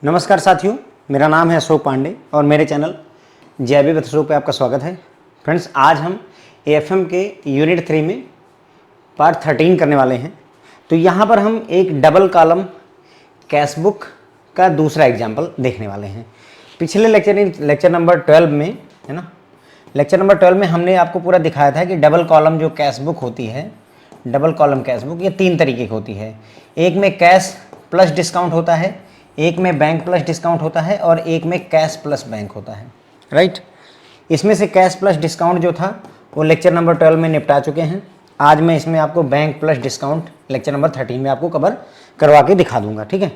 नमस्कार साथियों, मेरा नाम है अशोक पांडे और मेरे चैनल जेआईबी विद अशोक पे आपका स्वागत है। फ्रेंड्स, आज हम एएफएम के यूनिट 3 में पार्ट 13 करने वाले हैं। तो यहाँ पर हम एक डबल कॉलम कैश बुक का दूसरा एग्जाम्पल देखने वाले हैं। पिछले लेक्चर नंबर 12 में, है ना, लेक्चर नंबर 12 में हमने आपको पूरा दिखाया था कि डबल कॉलम जो कैश बुक होती है, डबल कॉलम कैश बुक, ये 3 तरीके की होती है। एक में कैश प्लस डिस्काउंट होता है, एक में बैंक प्लस डिस्काउंट होता है और एक में कैश प्लस बैंक होता है, राइट। इसमें से कैश प्लस डिस्काउंट जो था वो लेक्चर नंबर 12 में निपटा चुके हैं। आज मैं इसमें आपको bank plus discount lecture number 13 में आपको कवर करवा के दिखा दूंगा, ठीक है।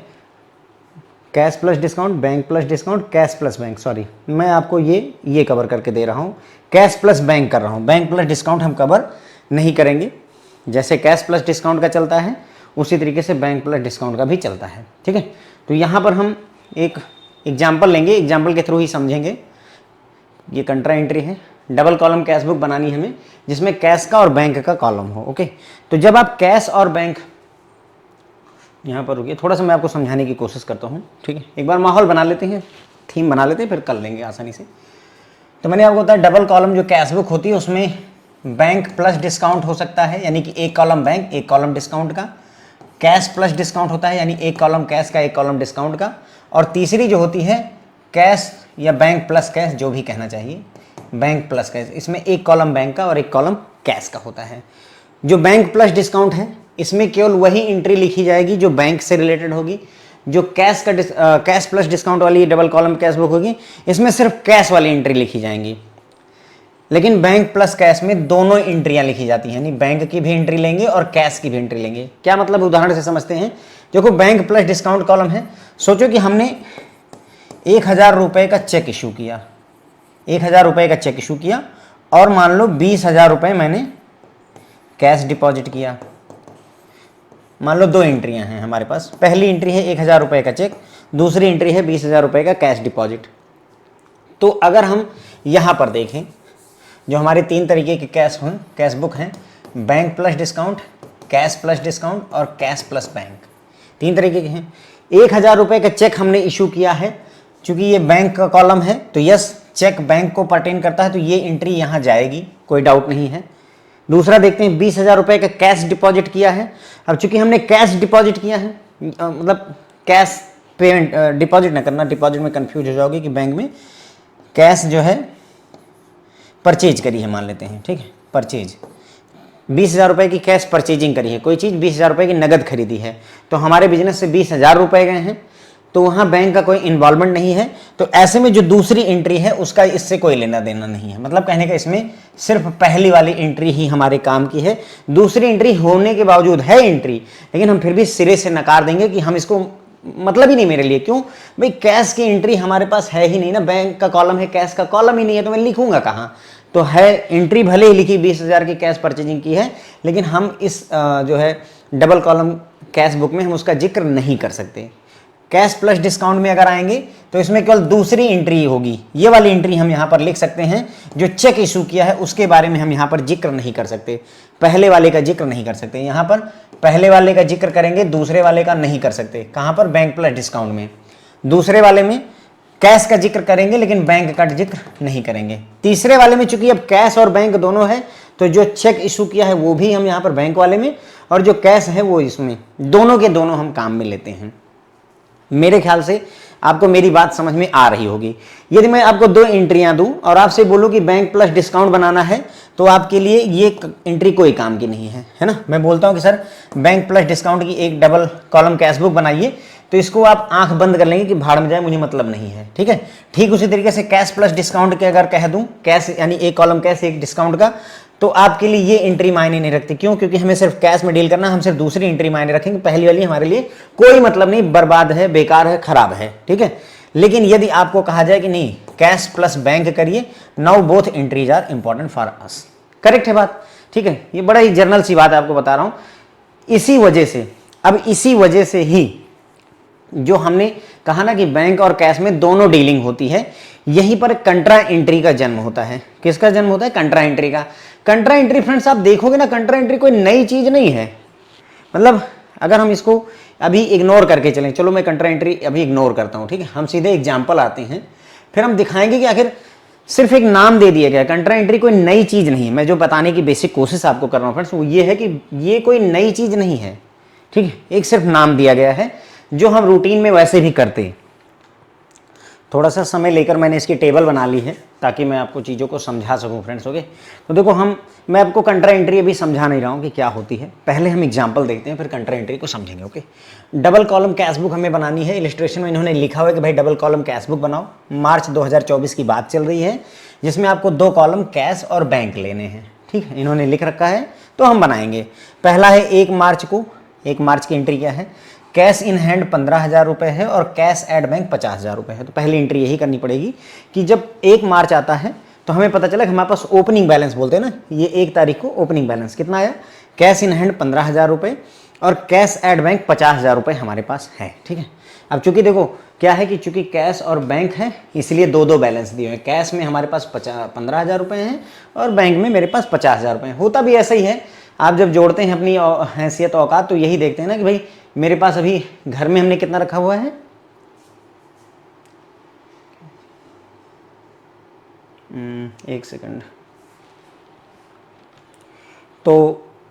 Cash plus discount, bank plus discount, cash plus bank, sorry मैं आपको ये कवर करके दे रहा हूँ। कैश प्लस बैंक कर रहा हूँ, बैंक प्लस डिस्काउंट हम कवर नहीं करेंगे। जैसे कैश प्लस डिस्काउंट का चलता है उसी तरीके से बैंक प्लस डिस्काउंट का भी चलता है, ठीक है। तो यहाँ पर हम एक एग्जाम्पल लेंगे, एग्जाम्पल के थ्रू ही समझेंगे। ये कंट्रा एंट्री है, डबल कॉलम कैश बुक बनानी है हमें जिसमें कैश का और बैंक का कॉलम हो, ओके। तो जब आप कैश और बैंक, यहाँ पर रुकिए, थोड़ा सा मैं आपको समझाने की कोशिश करता हूँ, ठीक है। एक बार माहौल बना लेते हैं, थीम बना लेते हैं, फिर कर लेंगे आसानी से। तो मैंने आपको बताया डबल कॉलम जो कैश बुक होती है उसमें बैंक प्लस डिस्काउंट हो सकता है, यानी कि एक कॉलम बैंक एक कॉलम डिस्काउंट का। कैश प्लस डिस्काउंट होता है, यानी एक कॉलम कैश का एक कॉलम डिस्काउंट का। और तीसरी जो होती है कैश या बैंक प्लस कैश, जो भी कहना चाहिए, बैंक प्लस कैश, इसमें एक कॉलम बैंक का और एक कॉलम कैश का होता है। जो बैंक प्लस डिस्काउंट है इसमें केवल वही एंट्री लिखी जाएगी जो बैंक से रिलेटेड होगी। जो कैश प्लस डिस्काउंट वाली डबल कॉलम कैश बुक होगी इसमें सिर्फ कैश वाली एंट्री लिखी जाएंगी। लेकिन बैंक प्लस कैश में दोनों एंट्रियां लिखी जाती हैं, यानी बैंक की भी एंट्री लेंगे और कैश की भी एंट्री लेंगे। क्या मतलब, उदाहरण से समझते हैं। देखो, बैंक प्लस डिस्काउंट कॉलम है। सोचो कि हमने 1000 रुपये का चेक इशू किया, 1000 रुपये का चेक इशू किया और मान लो 20,000 रुपये मैंने कैश डिपॉजिट किया। मान लो 2 एंट्रियां हैं हमारे पास। पहली एंट्री है 1000 रुपये का चेक, दूसरी एंट्री है 20,000 रुपये का कैश डिपॉजिट। तो अगर हम यहाँ पर देखें, जो हमारे 3 तरीके के कैश बुक हैं, bank plus discount, cash plus discount और कैश प्लस बैंक, 3 तरीके के हैं। 1000 रुपये का चेक हमने इशू किया है, चूंकि ये बैंक का कॉलम है तो यस, चेक बैंक को पर्टेन करता है, तो ये एंट्री यहाँ जाएगी, कोई डाउट नहीं है। दूसरा देखते हैं, 20,000 रुपये का कैश डिपॉजिट किया है। अब चूंकि हमने कैश डिपॉजिट किया है, मतलब कैश पेमेंट, डिपॉजिट ना करना, डिपॉजिट में कंफ्यूज हो जाओगे कि बैंक में कैश जो है परचेज करी है, मान लेते हैं, ठीक है, परचेज 20,000 रुपये की कैश परचेजिंग करी है, कोई चीज़ 20,000 रुपये की नगद खरीदी है, तो हमारे बिजनेस से 20,000 रुपये गए हैं, तो वहाँ बैंक का कोई इन्वॉल्वमेंट नहीं है। तो ऐसे में जो दूसरी एंट्री है उसका इससे कोई लेना देना नहीं है। मतलब कहने का इसमें सिर्फ पहली वाली एंट्री ही हमारे काम की है। दूसरी एंट्री होने के बावजूद है एंट्री, लेकिन हम फिर भी सिरे से नकार देंगे कि हम इसको, मतलब ही नहीं मेरे लिए। क्यों भाई, कैश की एंट्री हमारे पास है ही नहीं ना, बैंक का कॉलम है, कैश का कॉलम ही नहीं है, तो मैं लिखूंगा कहाँ। तो है एंट्री भले ही लिखी 20,000 की कैश परचेजिंग की है, लेकिन हम इस जो है डबल कॉलम कैश बुक में हम उसका जिक्र नहीं कर सकते। कैश प्लस डिस्काउंट में अगर आएंगे तो इसमें केवल दूसरी एंट्री होगी, ये वाली एंट्री हम यहाँ पर लिख सकते हैं। जो चेक इशू किया है उसके बारे में हम यहाँ पर जिक्र नहीं कर सकते, पहले वाले का जिक्र नहीं कर सकते। यहाँ पर पहले वाले का जिक्र करेंगे, दूसरे वाले का नहीं कर सकते। कहाँ पर, बैंक प्लस डिस्काउंट में। दूसरे वाले में कैश का जिक्र करेंगे लेकिन बैंक का जिक्र नहीं करेंगे। तीसरे वाले में चूंकि अब कैश और बैंक दोनों है, तो जो चेक इशू किया है वो भी हम यहाँ पर बैंक वाले में, और जो कैश है वो इसमें, दोनों के दोनों हम काम में लेते हैं। मेरे ख्याल से आपको मेरी बात समझ में आ रही होगी। यदि मैं आपको 2 एंट्रियां दूं और आपसे बोलूं कि बैंक प्लस डिस्काउंट बनाना है, तो आपके लिए ये एंट्री कोई काम की नहीं है, है ना। मैं बोलता हूं कि सर बैंक प्लस डिस्काउंट की एक डबल कॉलम कैश बुक बनाइए, तो इसको आप आंख बंद कर लेंगे कि भाड़ में जाए, मुझे मतलब नहीं है, ठीक है। ठीक उसी तरीके से कैश प्लस डिस्काउंट के अगर कह दूं, कैश यानी एक कॉलम कैश एक डिस्काउंट का, तो आपके लिए ये एंट्री मायने नहीं रखती। क्यों? क्योंकि हमें सिर्फ कैश में डील करना, हम सिर्फ दूसरी एंट्री मायने रखेंगे, पहली वाली हमारे लिए कोई मतलब नहीं, बर्बाद है, बेकार है, खराब है, ठीक है। लेकिन यदि आपको कहा जाए कि नहीं कैश प्लस बैंक करिए, now both entries are important for us, correct है बात, ठीक है। ये बड़ा ही जनरल सी बात आपको बता रहा हूं। इसी वजह से ही जो हमने कहा ना कि बैंक और कैश में दोनों डीलिंग होती है, यहीं पर कंट्रा एंट्री का जन्म होता है। किसका जन्म होता है? कंट्रा एंट्री का। कंट्रा एंट्री फ्रेंड्स आप देखोगे ना, कंट्रा एंट्री कोई नई चीज नहीं है। मतलब अगर हम इसको अभी इग्नोर करके चलें, चलो मैं कंट्रा एंट्री अभी इग्नोर करता हूँ, ठीक है। हम सीधे एग्जाम्पल आते हैं, फिर हम दिखाएंगे कि आखिर सिर्फ एक नाम दे दिया गया। कंट्रा एंट्री कोई नई चीज़ नहीं है, मैं जो बताने की बेसिक कोशिश आपको कर रहा हूँ फ्रेंड्स वो ये है कि ये कोई नई चीज़ नहीं है, ठीक है। एक सिर्फ नाम दिया गया है जो हम रूटीन में वैसे भी करते हैं। थोड़ा सा समय लेकर मैंने इसकी टेबल बना ली है ताकि मैं आपको चीज़ों को समझा सकूं फ्रेंड्स, ओके। तो देखो मैं आपको कंट्रा एंट्री अभी समझा नहीं रहा हूँ कि क्या होती है, पहले हम एग्जांपल देखते हैं फिर कंट्रा एंट्री को समझेंगे, okay. Double column cash book हमें बनानी है। इलस्ट्रेशन में इन्होंने लिखा हुआ है कि भाई डबल कॉलम कैश बुक बनाओ। मार्च 2024 की बात चल रही है जिसमें आपको 2 कॉलम कैश और बैंक लेने हैं, ठीक है, इन्होंने लिख रखा है तो हम बनाएंगे। पहला है 1 मार्च को, 1 मार्च की एंट्री क्या है, कैश इन हैंड 15,000 रुपये है और कैश एट बैंक 50,000 रुपये है। तो पहली एंट्री यही करनी पड़ेगी कि जब 1 मार्च आता है तो हमें पता चला कि हमारे पास ओपनिंग बैलेंस बोलते हैं ना, ये 1 तारीख को ओपनिंग बैलेंस कितना आया, कैश इन हैंड 15,000 रुपये और कैश एट बैंक 50,000 रुपये हमारे पास है, ठीक है। अब चूंकि देखो क्या है कि चूंकि कैश और बैंक है इसलिए 2-2 बैलेंस दिए हुए हैं। कैश में हमारे पास 15,000 रुपये हैं और बैंक में मेरे पास 50,000 रुपये हैं। होता भी ऐसा ही है, आप जब जोड़ते हैं अपनी हैसियत औकात तो यही देखते हैं ना कि भाई मेरे पास अभी घर में हमने कितना रखा हुआ है, एक सेकंड। तो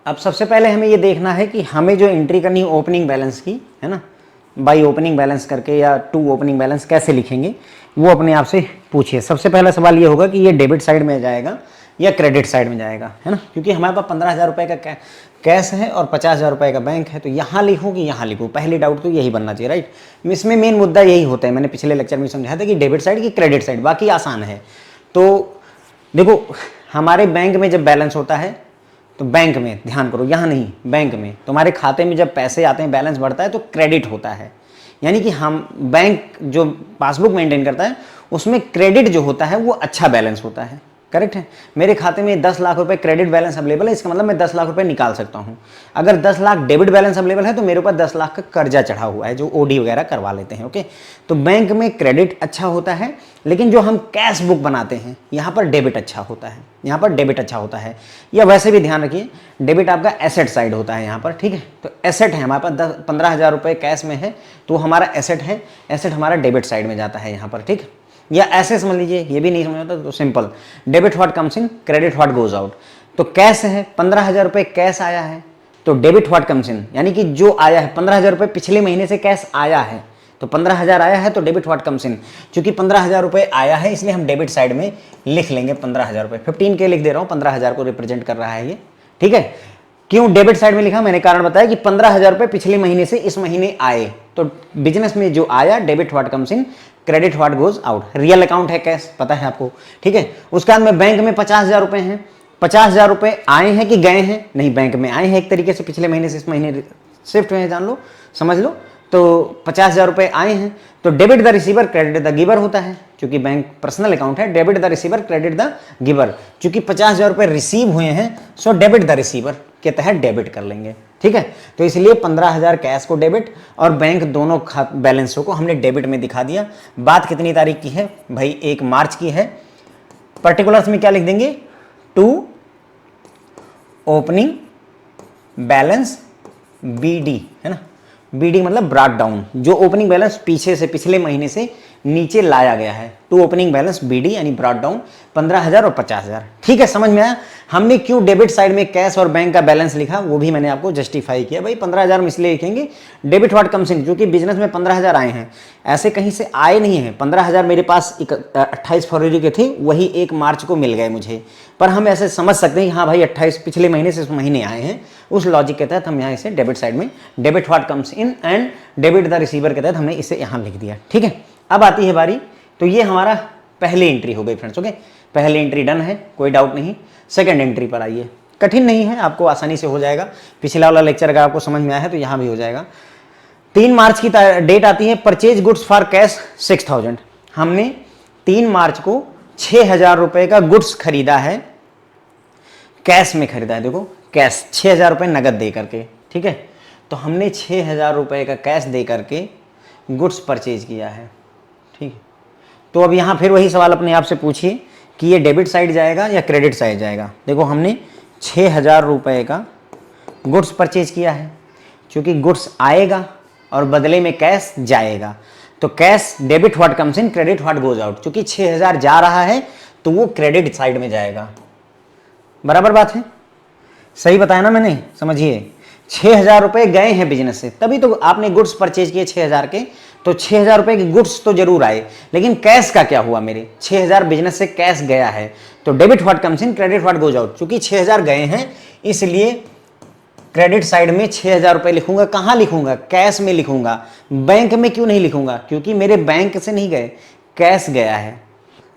अब सबसे पहले हमें ये देखना है कि हमें जो एंट्री करनी है ओपनिंग बैलेंस की, है ना, बाई ओपनिंग बैलेंस करके या टू ओपनिंग बैलेंस कैसे लिखेंगे वो अपने आप से पूछिए। सबसे पहला सवाल ये होगा कि ये डेबिट साइड में जाएगा या क्रेडिट साइड में जाएगा, है ना, क्योंकि हमारे पास 15,000 रुपये का कैश है और 50,000 रुपये का बैंक है। तो यहाँ लिखूँ कि यहाँ लिखूँ, पहली डाउट तो यही बनना चाहिए, राइट। इसमें मेन मुद्दा यही होता है, मैंने पिछले लेक्चर में समझाया था कि डेबिट साइड की क्रेडिट साइड, बाकी आसान है। तो देखो हमारे बैंक में जब बैलेंस होता है तो बैंक में ध्यान करो, यहाँ नहीं, बैंक में तुम्हारे खाते में जब पैसे आते हैं बैलेंस बढ़ता है तो क्रेडिट होता है, यानी कि हम बैंक जो पासबुक मेंटेन करता है उसमें क्रेडिट जो होता है वो अच्छा बैलेंस होता है, करेक्ट है। मेरे खाते में 10 लाख रुपए क्रेडिट बैलेंस अवेलेबल है, इसका मतलब मैं 10 लाख रुपए निकाल सकता हूं। अगर 10 लाख डेबिट बैलेंस अवेलेबल है तो मेरे ऊपर 10 लाख का कर्जा चढ़ा हुआ है जो ओडी वगैरह करवा लेते हैं, ओके। तो बैंक में क्रेडिट अच्छा होता है, लेकिन जो हम कैश बुक बनाते हैं यहाँ पर डेबिट अच्छा होता है, यहाँ पर डेबिट अच्छा होता है। या वैसे भी ध्यान रखिए डेबिट आपका एसेट साइड होता है यहाँ पर, ठीक है। तो एसेट है हमारे पास 15,000 रुपये कैश में है तो हमारा एसेट है, एसेट हमारा डेबिट साइड में जाता है यहाँ पर, ठीक है। या ऐसे समझ लीजिए, ये भी नहीं समझ आता तो simple, debit what comes in, credit what goes out. तो कैश है 15,000 रुपये कैश आया है तो डेबिट व्हाट कम्स इन, यानी कि जो आया है 15,000 रुपये पिछले महीने से कैश आया है तो 15,000 आया है तो डेबिट व्हाट कम्स इन। चूंकि 15,000 रुपये आया है इसलिए हम डेबिट साइड में लिख लेंगे 15,000 रुपये, 15K लिख दे रहा हूँ, 15,000 को रिप्रेजेंट कर रहा है ये, ठीक है। क्यों डेबिट साइड में लिखा, मैंने कारण बताया कि 15,000 रुपये पिछले महीने से इस महीने आए तो बिजनेस में जो आया debit what comes in, credit what goes out. Real account है कैश, पता है आपको, ठीक है। उसके बाद में बैंक में 50,000 रुपये हैं, 50,000 रुपये आए हैं कि गए हैं, नहीं बैंक में आए हैं एक तरीके से, पिछले महीने से इस महीने शिफ्ट हुए हैं, जान लो समझ लो। तो 50,000 रुपये आए हैं तो debit the receiver credit the giver होता है, क्योंकि बैंक पर्सनल अकाउंट है, debit the receiver credit the giver. चूंकि 50,000 रुपये रिसीव हुए हैं सो डेबिट द रिसीवर के तहत डेबिट कर लेंगे, ठीक है। तो इसलिए 15,000 कैश को डेबिट और बैंक दोनों बैलेंसों को हमने डेबिट में दिखा दिया। बात कितनी तारीख की है भाई, 1 मार्च की है। पर्टिकुलर्स में क्या लिख देंगे, टू ओपनिंग बैलेंस BD, है ना, BD मतलब ब्रॉट डाउन, जो ओपनिंग बैलेंस पीछे से पिछले महीने से नीचे लाया गया है, टू ओपनिंग बैलेंस BD यानी ब्रॉट डाउन 15,000 और 50,000, ठीक है। समझ में आया हमने क्यों डेबिट साइड में कैश और बैंक का बैलेंस लिखा, वो भी मैंने आपको जस्टिफाई किया। भाई 15,000 हम इसलिए लिखेंगे, डेबिट व्हाट कम्स इन, क्योंकि बिजनेस में 15,000 आए हैं, ऐसे कहीं से आए नहीं है। 15,000 मेरे पास 28 फरवरी के थे, वही 1 मार्च को मिल गए मुझे, पर हम ऐसे समझ सकते हैं कि हाँ भाई 28 पिछले महीने से इस महीने आए हैं, उस लॉजिक के तहत हम यहाँ इसे डेबिट साइड में debit what comes in and debit the receiver के तहत हमने इसे यहाँ लिख दिया, ठीक है। अब आती है बारी, तो ये हमारा पहली एंट्री हो गई फ्रेंड्स, ओके। पहली एंट्री डन है, कोई डाउट नहीं। सेकंड एंट्री पर आइए, कठिन नहीं है, आपको आसानी से हो जाएगा। पिछला वाला लेक्चर अगर आपको समझ में आया है तो यहाँ भी हो जाएगा। 3 मार्च की डेट आती है, परचेज गुड्स फॉर कैश 6,000। हमने 3 मार्च को 6,000 रुपये का गुड्स खरीदा है, कैश में खरीदा है, देखो कैश 6,000 रुपये नगद दे करके, ठीक है। तो हमने 6,000 रुपये का कैश दे करके गुड्स परचेज किया है, ठीक है। तो अब यहाँ फिर वही सवाल अपने आप से पूछिए कि ये डेबिट साइड जाएगा या क्रेडिट साइड जाएगा। देखो हमने 6,000 रुपये का गुड्स परचेज किया है, क्योंकि गुड्स आएगा और बदले में कैश जाएगा। तो cash debit what comes in, credit what goes out. चूंकि 6000 जा रहा है तो वो क्रेडिट साइड में जाएगा। बराबर बात है, सही बताया ना मैंने? समझिए, 6000 रुपये गए हैं बिजनेस से, तभी तो आपने गुड्स परचेज किए 6000 के, तो 6000 रुपये के गुड्स तो जरूर आए, लेकिन कैश का क्या हुआ? मेरे 6000 बिजनेस से कैश गया है, तो debit what comes in, credit what goes out. चूंकि 6000 गए हैं इसलिए क्रेडिट साइड में 6000 रुपये लिखूंगा। कहाँ लिखूंगा? कैश में लिखूंगा। बैंक में क्यों नहीं लिखूंगा? क्योंकि मेरे बैंक से नहीं गए, कैश गया है।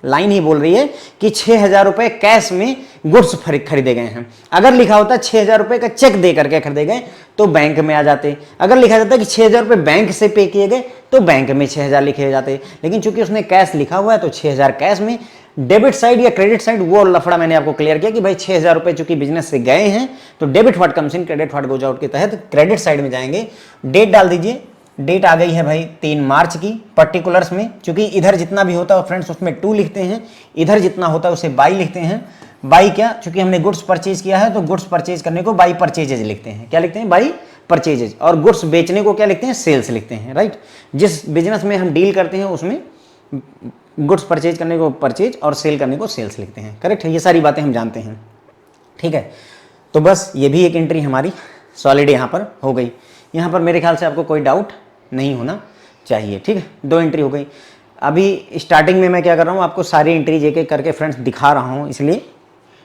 लाइन ही बोल रही है कि 6000 रुपये कैश में गुड्स खरीदे गए हैं। अगर लिखा होता 6000 रुपये का चेक दे करके खरीदे गए तो बैंक में आ जाते। अगर लिखा जाता कि 6000 रुपये बैंक से पे किए गए तो बैंक में 6000 लिखे जाते। लेकिन चूंकि उसने कैश लिखा हुआ है तो 6000 कैश में। डेबिट साइड या क्रेडिट साइड वो लफड़ा मैंने आपको क्लियर किया कि भाई 6000 रुपये चूंकि बिजनेस से गए हैं तो debit what comes in, credit what goes out के तहत क्रेडिट साइड में जाएंगे। डेट डाल दीजिए। डेट आ गई है भाई 3 मार्च की। पर्टिकुलर्स में चूंकि इधर जितना भी होता है फ्रेंड्स उसमें 2 लिखते हैं, इधर जितना होता है उसे बाई लिखते हैं। बाई क्या? चूंकि हमने गुड्स परचेज किया है तो गुड्स परचेज करने को बाई परचेजेज लिखते हैं। क्या लिखते हैं? By purchases. और गुड्स बेचने को क्या लिखते हैं? सेल्स लिखते हैं। राइट, जिस बिजनेस में हम डील करते हैं उसमें गुड्स परचेज करने को परचेज और सेल करने को सेल्स लिखते हैं। करेक्ट है, ये सारी बातें हम जानते हैं। ठीक है, तो बस ये भी एक एंट्री हमारी सॉलिड यहाँ पर हो गई। यहाँ पर मेरे ख्याल से आपको कोई डाउट नहीं होना चाहिए। ठीक है, 2 एंट्री हो गई। अभी स्टार्टिंग में मैं क्या कर रहा हूँ, आपको सारी एंट्री एक एक करके फ्रेंड्स दिखा रहा हूँ। इसलिए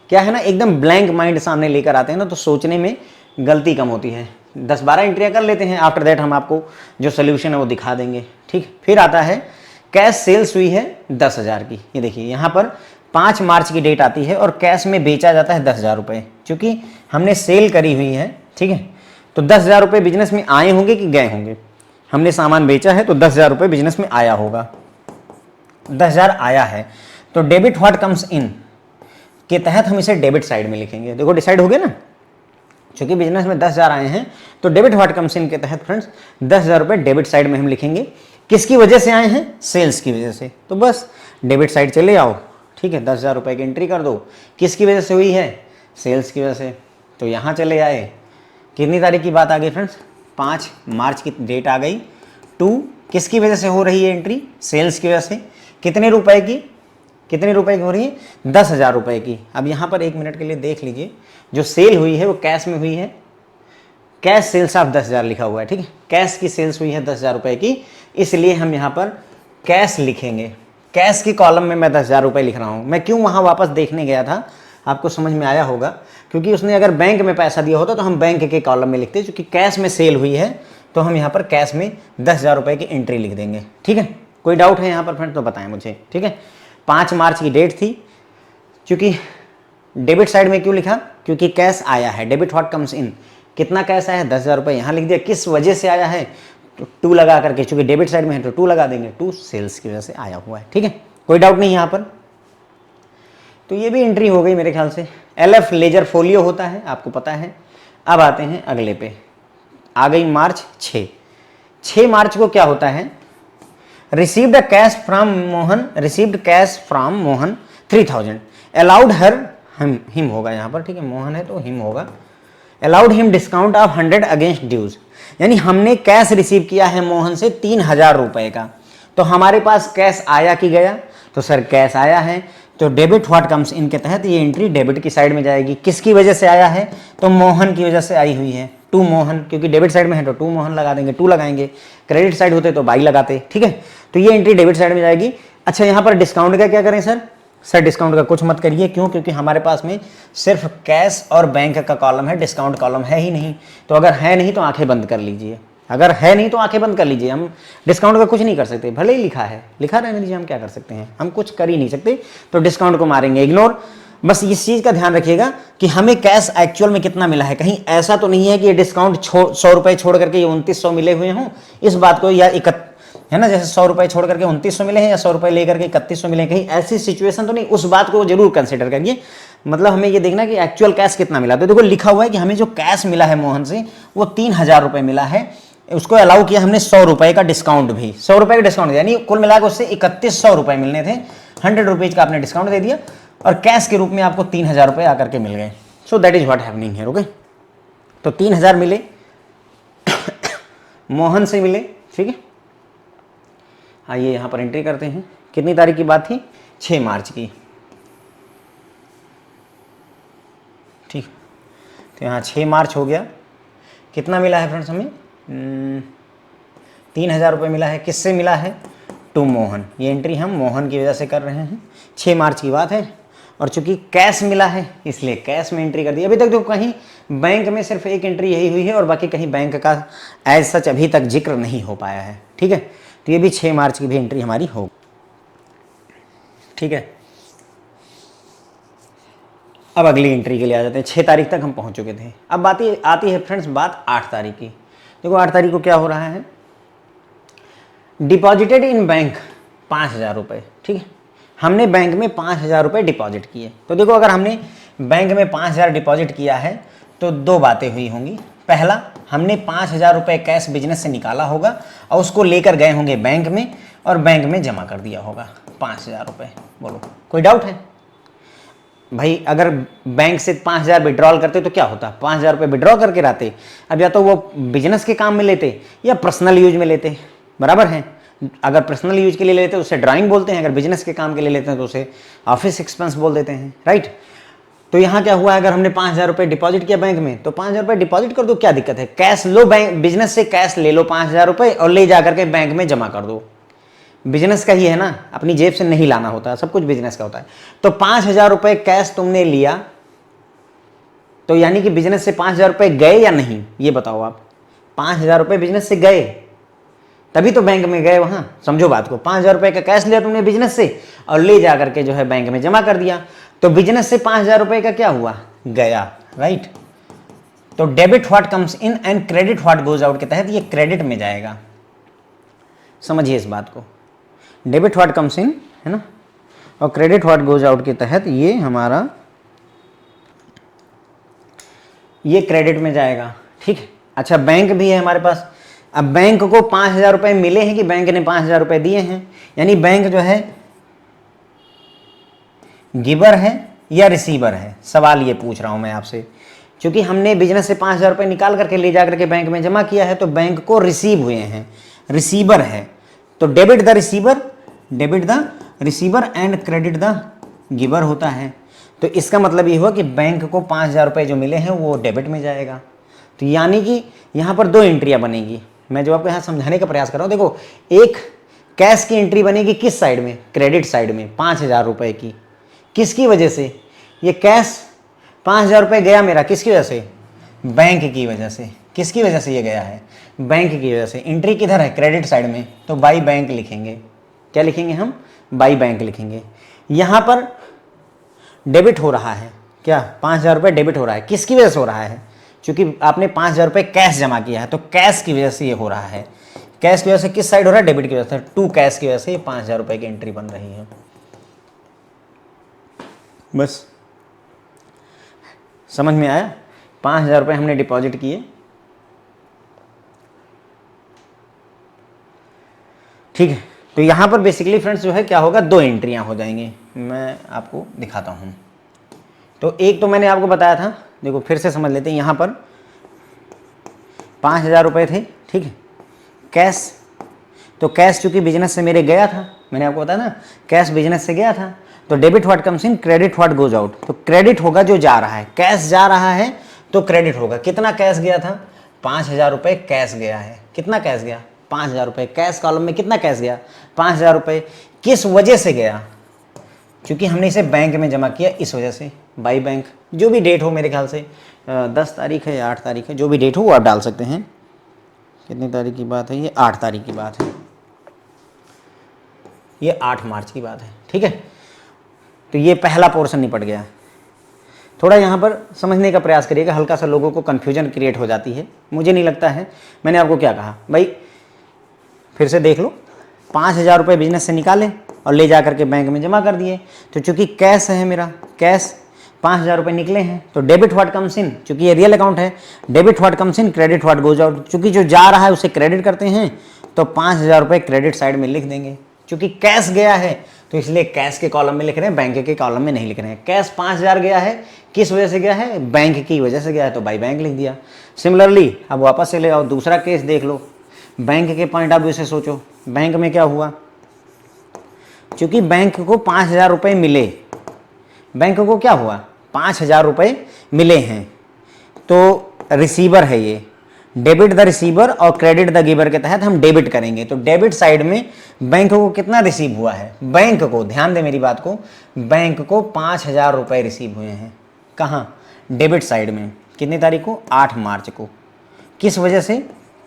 क्या है ना, एकदम ब्लैंक माइंड सामने लेकर आते हैं ना तो सोचने में गलती कम होती है। 10-12 एंट्रियाँ कर लेते हैं, आफ्टर दैट हम आपको जो सोल्यूशन है वो दिखा देंगे। ठीक, फिर आता है कैश सेल्स हुई है 10,000 की। ये देखिए यहाँ पर 5 मार्च की डेट आती है और कैश में बेचा जाता है 10,000 रुपये, चूँकि हमने सेल करी हुई है। ठीक है, तो 10,000 रुपये बिजनेस में आए होंगे कि गए होंगे? हमने सामान बेचा है तो 10,000 रुपये बिजनेस में आया होगा। 10,000 आया है तो डेबिट व्हाट कम्स इन के तहत हम इसे डेबिट साइड में लिखेंगे। देखो डिसाइड हो गया ना, चूंकि बिजनेस में 10,000 आए हैं तो डेबिट व्हाट कम्स इन के तहत फ्रेंड्स 10,000 रुपये डेबिट साइड में हम लिखेंगे। किसकी वजह से आए हैं? सेल्स की वजह से। तो बस डेबिट साइड चले आओ। ठीक है, 10,000 रुपये की एंट्री कर दो। किसकी वजह से हुई है? सेल्स की वजह से। तो यहाँ चले आए। कितनी तारीख की बात आ गई फ्रेंड्स? 5 मार्च की डेट आ गई। 2 किसकी वजह से हो रही है एंट्री? सेल्स की वजह से। कितने रुपए की? कितने रुपए की हो रही है? 10,000 रुपये की। अब यहाँ पर 1 मिनट के लिए देख लीजिए, जो सेल हुई है वो कैश में हुई है। कैश सेल्स ऑफ 10,000 लिखा हुआ है। ठीक है, कैश की सेल्स हुई है 10,000 रुपये की, इसलिए हम यहाँ पर कैश लिखेंगे। कैश की कॉलम में मैं 10,000 रुपये लिख रहा हूँ। मैं क्यों वहाँ वापस देखने गया था, आपको समझ में आया होगा, क्योंकि उसने अगर बैंक में पैसा दिया होता तो हम बैंक के कॉलम में लिखते। क्योंकि कैश में सेल हुई है तो हम यहाँ पर कैश में 10,000 रुपये की एंट्री लिख देंगे। ठीक है, कोई डाउट है यहाँ पर फ्रेंड तो बताएं मुझे। ठीक है, 5 मार्च की डेट थी। क्योंकि डेबिट साइड में क्यों लिखा? क्योंकि कैश आया है। डेबिट व्हाट कम्स इन, कितना कैश आया है? 10,000 रुपये। यहाँ लिख दिया। किस वजह से आया है? तो 2 लगा करके, चूंकि डेबिट साइड में है तो 2 लगा देंगे। 2 सेल्स की वजह से आया हुआ है। ठीक है, कोई डाउट नहीं यहाँ पर। तो ये भी एंट्री हो गई मेरे ख्याल से। LF लेजर फोलियो होता है, आपको पता है। अब आते हैं अगले पे। आ गई मार्च 6 मार्च को क्या होता है? Received cash from Mohan, received cash from Mohan 3000, allowed her him होगा यहाँ पर। ठीक है, मोहन है तो हिम होगा। Allowed him discount of 100 against dues, यानी हमने कैश रिसीव किया है मोहन से 3,000 रुपये का। तो हमारे पास कैश आया कि गया? तो सर कैश आया है, तो डेबिट व्हाट कम्स इन के तहत ये एंट्री डेबिट की साइड में जाएगी। किसकी वजह से आया है? तो मोहन की वजह से आई हुई है। 2 मोहन, क्योंकि डेबिट साइड में है तो 2 मोहन लगा देंगे, 2 लगाएंगे। क्रेडिट साइड होते तो बाई लगाते। ठीक है, तो ये एंट्री डेबिट साइड में जाएगी। अच्छा, यहाँ पर डिस्काउंट का क्या करें सर? सर डिस्काउंट का कुछ मत करिए। क्यों? क्योंकि हमारे पास में सिर्फ कैश और बैंक का कॉलम है, डिस्काउंट कॉलम है ही नहीं। तो अगर है नहीं तो आंखें बंद कर लीजिए। अगर है नहीं तो आंखें बंद कर लीजिए। हम डिस्काउंट का कुछ नहीं कर सकते, भले ही लिखा है, लिखा रहने दीजिए। हम क्या कर सकते हैं? हम कुछ कर ही नहीं सकते, तो डिस्काउंट को मारेंगे इग्नोर। बस इस चीज़ का ध्यान रखिएगा कि हमें कैश एक्चुअल में कितना मिला है। कहीं ऐसा तो नहीं है कि ये डिस्काउंट 100 रुपये छोड़ करके ये 2900 मिले हुए हों, इस बात को, या है ना, जैसे 100 रुपये छोड़ करके 2900 मिले हैं या 100 रुपये लेकर के 3100 मिले हैं, कहीं ऐसी सिचुएशन तो नहीं। उस बात को जरूर कंसिडर करिए। मतलब हमें ये देखना कि एक्चुअल कैश कितना मिला। तो देखो लिखा हुआ है कि हमें जो कैश मिला है मोहन से वो 3,000 रुपये मिला है। उसको अलाउ किया हमने 100 रुपये का डिस्काउंट भी, 100 रुपये का डिस्काउंट, यानी कुल मिलाकर उससे 3100 रुपये मिलने थे। 100 रुपीज़ का आपने डिस्काउंट दे दिया और कैश के रूप में आपको 3,000 रुपये आकर के मिल गए। So that is what happening here. Okay, तो 3,000 मिले मोहन से मिले, ठीक है। आइए यहाँ पर एंट्री करते हैं। कितनी तारीख की बात थी? 6 मार्च की, ठीक। तो यहाँ 6 मार्च हो गया। कितना मिला है फ्रेंड्स हमें? 3000 रुपये मिला है। किससे मिला है? टू मोहन। ये एंट्री हम मोहन की वजह से कर रहे हैं। 6 मार्च की बात है और चूंकि कैश मिला है इसलिए कैश में एंट्री कर दी। अभी तक तो कहीं बैंक में सिर्फ एक एंट्री यही हुई है और बाकी कहीं बैंक का एज सच अभी तक जिक्र नहीं हो पाया है, ठीक है। तो ये भी 6 मार्च की भी एंट्री हमारी हो, ठीक है। अब अगली एंट्री के लिए आ जाते हैं। 6 तारीख तक हम पहुंच चुके थे। अब बात आती है फ्रेंड्स बात 8 तारीख की। देखो 8 तारीख को क्या हो रहा है? डिपॉजिटेड इन बैंक 5000 रुपये, ठीक है। हमने बैंक में 5000 रुपये डिपॉजिट किए। तो देखो अगर हमने बैंक में 5000 डिपॉजिट किया है तो 2 बातें हुई होंगी। पहला, हमने 5000 रुपये कैश बिजनेस से निकाला होगा और उसको लेकर गए होंगे बैंक में और बैंक में जमा कर दिया होगा 5000 रुपये। बोलो कोई डाउट है? भाई अगर बैंक से 5000 विड्रॉल करते तो क्या होता? 5000 रुपये विड्रॉ करके लाते। अब या तो वो बिजनेस के काम में लेते या पर्सनल यूज में लेते, बराबर है। अगर पर्सनल यूज के लिए लेते हैं उसे ड्राइंग बोलते हैं, अगर बिजनेस के काम के लिए लेते हैं तो उसे ऑफिस एक्सपेंस बोल देते हैं, राइट। तो यहाँ क्या हुआ? अगर हमने 5000 रुपये डिपॉजिट किया बैंक में तो 5000 रुपये डिपॉजिट कर दो, क्या दिक्कत है? कैश लो, बैंक बिजनेस से कैश ले लो 5000 रुपये और ले जा करके बैंक में जमा कर दो। बिजनेस का ही है ना, अपनी जेब से नहीं लाना होता, सब कुछ बिजनेस का होता है। तो 5000 रुपये कैश तुमने लिया तो यानी कि बिजनेस से 5000 रुपये गए या नहीं, ये बताओ आप। 5000 रुपये बिजनेस से गए तभी तो बैंक में गए, वहां समझो बात को। 5000 रुपये का कैश लिया तुमने बिजनेस से और ले जा करके जो है बैंक में जमा कर दिया, तो बिजनेस से 5000 रुपये का क्या हुआ? गया, राइट। तो debit what comes in and credit what goes out के तहत ये क्रेडिट में जाएगा। समझिए इस बात को। डेबिट व्हाट कम्स इन, है ना, और क्रेडिट व्हाट गोज आउट के तहत ये हमारा ये क्रेडिट में जाएगा, ठीक है। अच्छा बैंक भी है हमारे पास। अब बैंक को 5000 रुपये मिले हैं कि बैंक ने 5000 रुपये दिए हैं, यानी बैंक जो है गिवर है या रिसीवर है, सवाल ये पूछ रहा हूं मैं आपसे। क्योंकि हमने बिजनेस से 5000 रुपये निकाल करके ले जा करके बैंक में जमा किया है तो बैंक को रिसीव हुए हैं, रिसीवर है। तो debit the receiver and credit the giver होता है। तो इसका मतलब ये हुआ कि बैंक को 5000 रुपये जो मिले हैं वो डेबिट में जाएगा। तो यानी कि यहाँ पर 2 एंट्रियाँ बनेगी। मैं जो आपको यहाँ समझाने का प्रयास कर रहा हूँ, देखो एक कैश की एंट्री बनेगी किस साइड में? क्रेडिट साइड में, 5000 रुपये की। किसकी वजह से? ये कैश 5000 रुपये गया मेरा, किसकी वजह से? बैंक की वजह से। किसकी वजह से ये गया है? बैंक की वजह से। एंट्री किधर है? क्रेडिट साइड में, तो बाई बैंक लिखेंगे। क्या लिखेंगे हम? बाई बैंक लिखेंगे। यहाँ पर डेबिट हो रहा है, क्या 5000 रुपये डेबिट हो रहा है? किसकी वजह से हो रहा है? क्योंकि आपने 5000 रुपये कैश जमा किया है तो कैश की वजह से ये हो रहा है। कैश की वजह से किस साइड हो रहा है? डेबिट की वजह से। टू कैश की वजह से ये 5000 रुपये की एंट्री बन रही है। बस समझ में आया? 5000 रुपये हमने डिपॉजिट किए, ठीक है। तो यहाँ पर बेसिकली फ्रेंड्स जो है क्या होगा? 2 एंट्रियाँ हो जाएंगी। मैं आपको दिखाता हूँ। तो एक तो मैंने आपको बताया था, देखो फिर से समझ लेते हैं। यहाँ पर 5000 रुपये थे, ठीक है, कैश। तो कैश चूंकि बिजनेस से मेरे गया था, मैंने आपको बताया ना, कैश बिजनेस से गया था। तो debit what comes in, credit what goes out. तो क्रेडिट होगा जो जा रहा है, कैश जा रहा है तो क्रेडिट होगा। कितना कैश गया था? 5000 रुपये कैश गया है। कितना कैश गया? 5000 रुपये। कैश कॉलम में कितना कैश गया? 5000 रुपये। किस वजह से गया? क्योंकि हमने इसे बैंक में जमा किया, इस वजह से। बाई बैंक, जो भी डेट हो, मेरे ख्याल से 10 तारीख है या 8 तारीख है, जो भी डेट हो वो आप डाल सकते हैं। कितनी तारीख की बात है? ये 8 तारीख की बात है, ये 8 मार्च की बात है, ठीक है। तो ये पहला पोर्शन निपट गया। थोड़ा यहाँ पर समझने का प्रयास करिएगा, हल्का सा लोगों को कन्फ्यूजन क्रिएट हो जाती है, मुझे नहीं लगता है। मैंने आपको क्या कहा भाई, फिर से देख लो। 5000 रुपये बिजनेस से निकाले और ले जा करके बैंक में जमा कर दिए। तो चूंकि कैश है मेरा, कैश 5000 रुपये निकले हैं, तो डेबिट व्हाट कम्स इन, चूंकि ये रियल अकाउंट है, debit what comes in, credit what goes out. चूंकि जो जा रहा है उसे क्रेडिट करते हैं तो 5000 रुपये क्रेडिट साइड में लिख देंगे। चूंकि कैश गया है तो इसलिए कैश के कॉलम में लिख रहे हैं, बैंक के कॉलम में नहीं लिख रहे हैं। कैश 5000 गया है, किस वजह से गया है? बैंक की वजह से गया है, तो बाई बैंक लिख दिया। सिमिलरली अब वापस से ले आओ, दूसरा केस देख लो। बैंक के पॉइंट ऑफ व्यू से सोचो, बैंक में क्या हुआ, क्योंकि बैंक को 5,000 रुपये मिले, बैंक को क्या हुआ 5,000 रुपये मिले हैं, तो रिसीवर है ये, डेबिट द रिसीवर और क्रेडिट द गिवर के तहत हम डेबिट करेंगे। तो डेबिट साइड में बैंक को कितना रिसीव हुआ है, बैंक को, ध्यान दे मेरी बात को, बैंक को 5,000 रुपये रिसीव हुए हैं। कहाँ, डेबिट साइड में, कितनी तारीख को, 8 मार्च को। किस वजह से,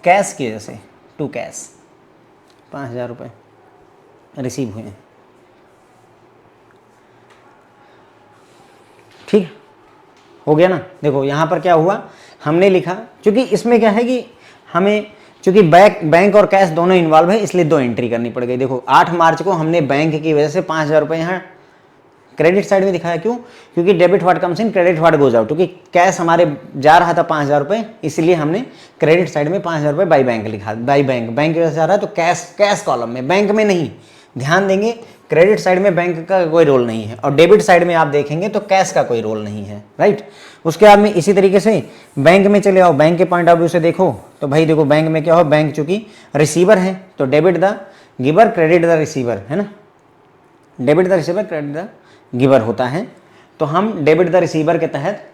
कैश की वजह से, टू कैश 5,000 रुपये रिसीव हुए हैं। ठीक हो गया ना। देखो यहाँ पर क्या हुआ, हमने लिखा, क्योंकि इसमें क्या है कि हमें, क्योंकि बैंक और कैश दोनों इन्वॉल्व है, इसलिए 2 एंट्री करनी पड़ गई। देखो 8 मार्च को हमने बैंक की वजह से 5,000 रुपये यहाँ क्रेडिट साइड में दिखाया। क्यों, क्योंकि debit what comes in, credit what goes out, क्योंकि कैश हमारे जा रहा था 5,000 रुपये, इसलिए हमने क्रेडिट साइड में 5,000 रुपये बाई बैंक लिखा, बाई बैंक, बैंक की वजह से जा रहा है तो कैश कॉलम में, बैंक में नहीं। ध्यान देंगे, क्रेडिट साइड में बैंक का कोई रोल नहीं है और डेबिट साइड में आप देखेंगे तो कैश का कोई रोल नहीं है, राइट। उसके बाद में इसी तरीके से बैंक में चले आओ, बैंक के पॉइंट ऑफ व्यू से देखो तो भाई देखो बैंक में क्या हो, बैंक चूंकि रिसीवर है तो debit the giver credit the receiver, है ना, debit the receiver credit the giver होता है। तो हम डेबिट द रिसीवर के तहत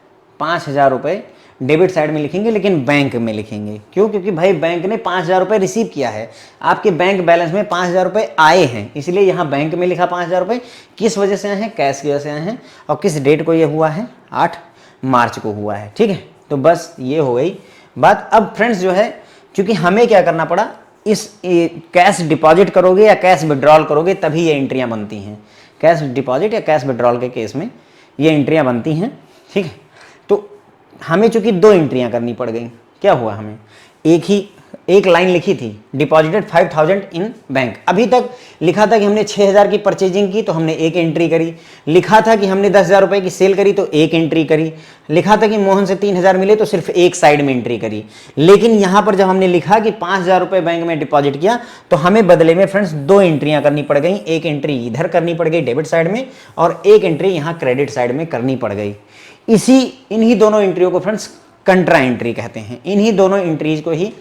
5,000 रुपये डेबिट साइड में लिखेंगे, लेकिन बैंक में लिखेंगे। क्यों, क्योंकि भाई बैंक ने 5,000 रुपये रिसीव किया है, आपके बैंक बैलेंस में 5,000 रुपये आए हैं, इसलिए यहाँ बैंक में लिखा 5,000 रुपये। किस वजह से आए हैं, कैश की वजह से आए हैं, और किस डेट को ये हुआ है, 8 मार्च को हुआ है। ठीक है, तो बस ये हो गई बात। अब फ्रेंड्स जो है, क्योंकि हमें क्या करना पड़ा, इस कैश डिपॉजिट करोगे या कैश विड्रॉल करोगे तभी ये एंट्रियाँ बनती हैं, कैश डिपॉजिट या कैश विड्रॉल के केस में ये एंट्रियाँ बनती हैं। ठीक है, तो हमें चूंकि 2 एंट्रियां करनी पड़ गई, क्या हुआ, हमें एक लाइन लिखी थी, डिपॉजिटेड 5,000 इन बैंक। अभी तक लिखा था कि हमने 6,000 की परचेजिंग की तो हमने 1 एंट्री करी, लिखा था कि हमने 10,000 रुपये की सेल करी तो 1 एंट्री करी, लिखा था कि मोहन से 3,000 मिले तो सिर्फ एक साइड में एंट्री करी। लेकिन यहाँ पर जब हमने लिखा कि 5,000 रुपये बैंक में डिपॉजिट किया तो हमें बदले में फ्रेंड्स 2 एंट्रियां करनी पड़ गई। एक एंट्री इधर करनी पड़ गई डेबिट साइड में और एक एंट्री यहाँ क्रेडिट साइड में करनी पड़ गई। इन्हीं दोनों एंट्रियों को फ्रेंड्स कंट्रा एंट्री कहते हैं। इन्हीं दोनों एंट्रीज को ही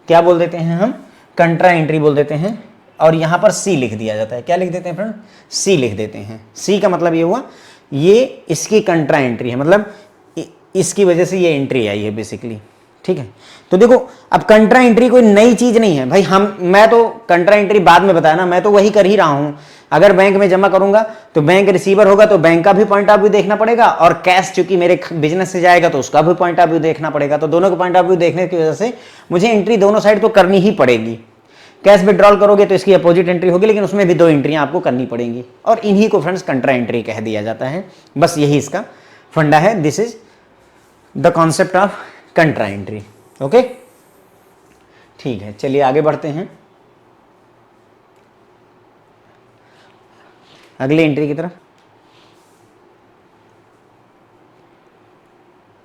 क्या बोल देते हैं हम, कंट्रा एंट्री बोल देते हैं। और यहाँ पर सी लिख दिया जाता है, क्या लिख देते हैं फ्रेंड, सी लिख देते हैं। सी का मतलब ये हुआ, ये इसकी कंट्रा एंट्री है, मतलब इसकी वजह से ये एंट्री आई है बेसिकली। ठीक है, तो देखो अब कंट्रा एंट्री कोई नई चीज नहीं है भाई, मैं तो कंट्रा एंट्री बाद में बताया ना, मैं तो वही कर ही रहा हूं। अगर बैंक में जमा करूंगा तो बैंक रिसीवर होगा तो बैंक का भी पॉइंट ऑफ व्यू देखना पड़ेगा, और कैश चूंकि मेरे बिजनेस से जाएगा तो उसका भी पॉइंट ऑफ व्यू देखना पड़ेगा। तो दोनों का पॉइंट ऑफ व्यू देखने की वजह से मुझे एंट्री दोनों साइड तो करनी ही पड़ेगी। कैश विड्रॉल करोगे तो इसकी अपोजिट एंट्री होगी, लेकिन उसमें भी 2 एंट्रियां आपको करनी पड़ेंगी, और इन्हीं को फ्रेंड्स कंट्रा एंट्री कह दिया जाता है। बस यही इसका फंडा है, this is the concept of कंट्रा entry. Okay, ठीक है, चलिए आगे बढ़ते हैं अगली एंट्री की तरफ।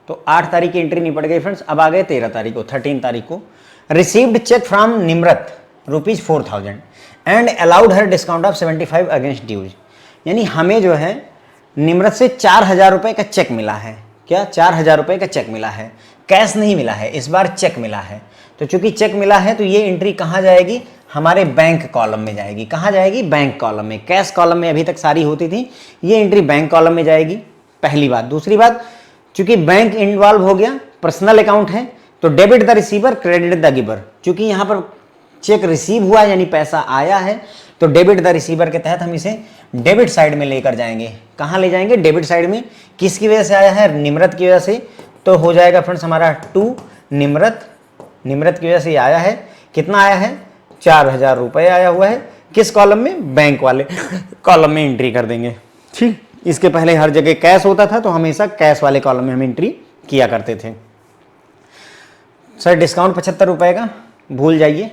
तो 8 तारीख की एंट्री निपट गई फ्रेंड्स। अब आ गए 13 तारीख को, 13 तारीख को, received cheque from Nimrat ₹4,000 and allowed her discount of 75 against dues. यानी हमें जो है निम्रत से 4,000 रुपये का चेक मिला है। क्या, 4,000 रुपये का चेक मिला है, कैश नहीं मिला है, इस बार चेक मिला है। तो चूंकि चेक मिला है तो ये एंट्री कहाँ जाएगी, हमारे बैंक कॉलम में जाएगी। कहाँ जाएगी, बैंक कॉलम में। कैश कॉलम में अभी तक सारी होती थी, ये एंट्री बैंक कॉलम में जाएगी, पहली बात। दूसरी बात, चूंकि बैंक इन्वॉल्व हो गया, पर्सनल अकाउंट है, तो debit the receiver credit the giver. चूंकि यहाँ पर चेक रिसीव हुआ यानी पैसा आया है, तो डेबिट द रिसीवर के तहत हम इसे डेबिट साइड में लेकर जाएंगे। कहाँ ले जाएंगे, डेबिट साइड में। किसकी वजह से आया है, निम्रत की वजह से। तो हो जाएगा फ्रेंड्स हमारा 2 निम्रत, निम्रत की वजह से आया है। कितना आया है, 4,000 रुपये आया हुआ है। किस कॉलम में, बैंक वाले कॉलम में एंट्री कर देंगे। ठीक, इसके पहले हर जगह कैश होता था तो हमेशा कैश वाले कॉलम में हम एंट्री किया करते थे। सर डिस्काउंट 75 रुपये का भूल जाइए,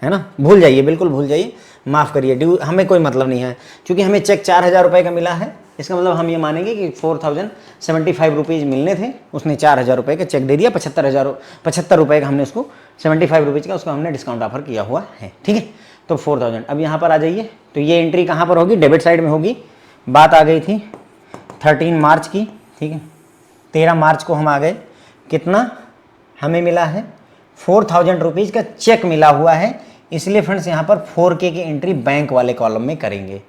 है ना, भूल जाइए, बिल्कुल भूल जाइए, माफ़ करिए, ड्यू हमें कोई मतलब नहीं है। क्योंकि हमें चेक 4,000 रुपये का मिला है, इसका मतलब हम ये मानेंगे कि 4,075 रुपीज़ मिलने थे, उसने 4,000 रुपये का चेक दे दिया, 75 रुपये का हमने उसको 75 रुपीज़ का उसको हमने डिस्काउंट ऑफर किया हुआ है। ठीक है, तो 4,000। अब यहाँ पर आ जाइए, तो ये एंट्री कहाँ पर होगी, डेबिट साइड में होगी। बात आ गई थी 13 मार्च की। ठीक है, 13 मार्च को हम आ गए, कितना हमें मिला है, 4,000 रुपीज़ का चेक मिला हुआ है, इसलिए फ्रेंड्स यहाँ पर 4K की एंट्री बैंक वाले कॉलम में करेंगे।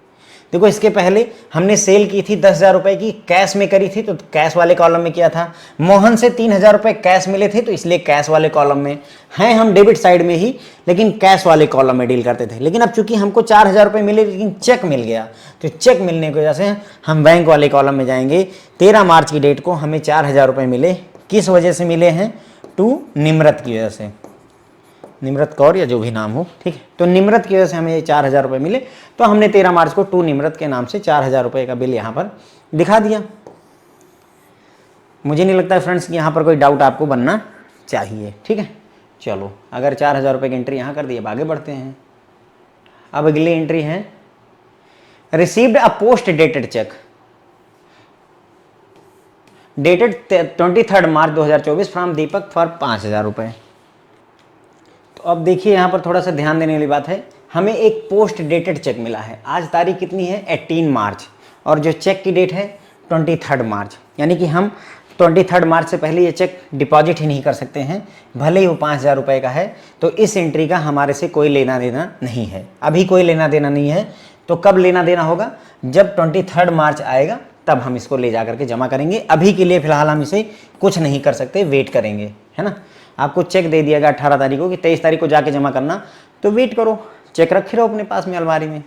देखो इसके पहले हमने सेल की थी 10,000 रुपये की, कैश में करी थी तो कैश वाले कॉलम में किया था। मोहन से 3,000 रुपये कैश मिले थे तो इसलिए कैश वाले कॉलम में हैं हम, डेबिट साइड में ही, लेकिन कैश वाले कॉलम में डील करते थे। लेकिन अब चूंकि हमको 4,000 रुपये मिले लेकिन चेक मिल गया, तो चेक मिलने की वजह से हम बैंक वाले कॉलम में जाएंगे। 13 मार्च की डेट को हमें 4,000 रुपये मिले, किस वजह से मिले हैं? टू निम्रत की वजह से, निम्रत कौर या जो भी नाम हो, ठीक है। तो निम्रत की वजह से हमें 4,000 रुपये मिले, तो हमने 13 मार्च को टू निम्रत के नाम से 4,000 रुपये का बिल यहाँ पर दिखा दिया। मुझे नहीं लगता फ्रेंड्स कि यहाँ पर कोई डाउट आपको बनना चाहिए, ठीक है। चलो, अगर 4,000 रुपये की एंट्री यहाँ कर दी, अब आगे बढ़ते हैं। अब अगली एंट्री है received a post dated cheque dated 23 March 2024 from Deepak for 5,000 रुपये। तो अब देखिए यहाँ पर थोड़ा सा ध्यान देने वाली बात है, हमें एक पोस्ट डेटेड चेक मिला है। आज तारीख कितनी है? 18 मार्च, और जो चेक की डेट है 23 मार्च, यानी कि हम 23 मार्च से पहले ये चेक डिपॉजिट ही नहीं कर सकते हैं, भले ही वो 5,000 रुपये का है। तो इस एंट्री का हमारे से कोई लेना देना नहीं है, अभी कोई लेना देना नहीं है। तो कब लेना देना होगा? जब 23 मार्च आएगा तब हम इसको ले जा करके जमा करेंगे। अभी के लिए फिलहाल हम इसे कुछ नहीं कर सकते, वेट करेंगे, है ना। आपको चेक दे दिया गया 18 तारीख को कि 23 तारीख को जाके जमा करना, तो वेट करो, चेक रखे रहो अपने पास में अलमारी में,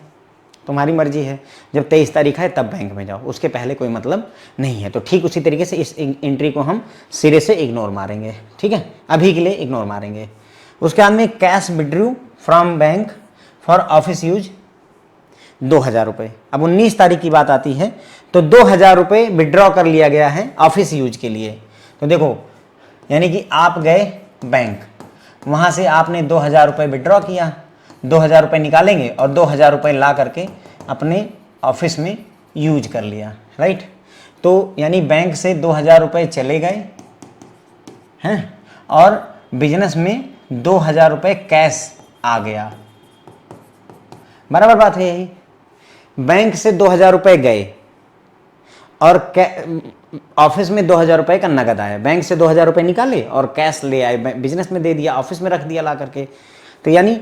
तुम्हारी मर्जी है। जब 23 तारीख है तब बैंक में जाओ, उसके पहले कोई मतलब नहीं है। तो ठीक उसी तरीके से इस एंट्री को हम सिरे से इग्नोर मारेंगे, ठीक है, अभी के लिए इग्नोर मारेंगे। उसके बाद में cash withdrew from bank for office use 2,000 रुपये। अब 19 तारीख की बात आती है, तो 2,000 रुपये विड्रॉ कर लिया गया है ऑफिस यूज के लिए। तो देखो, यानी कि आप गए बैंक, वहाँ से आपने 2,000 रुपये विड्रॉ किया, 2,000 रुपये निकालेंगे और 2,000 रुपये ला करके अपने ऑफिस में यूज कर लिया, राइट। तो यानी बैंक से 2,000 रुपये चले गए हैं और बिजनेस में 2,000 रुपये कैश आ गया, बराबर बात है यही। बैंक से 2,000 रुपये गए और ऑफिस में 2,000 रुपये का नगद आया, बैंक से 2,000 रुपये निकाले और कैश ले आए, बिजनेस में दे दिया, ऑफिस में रख दिया ला करके। तो यानी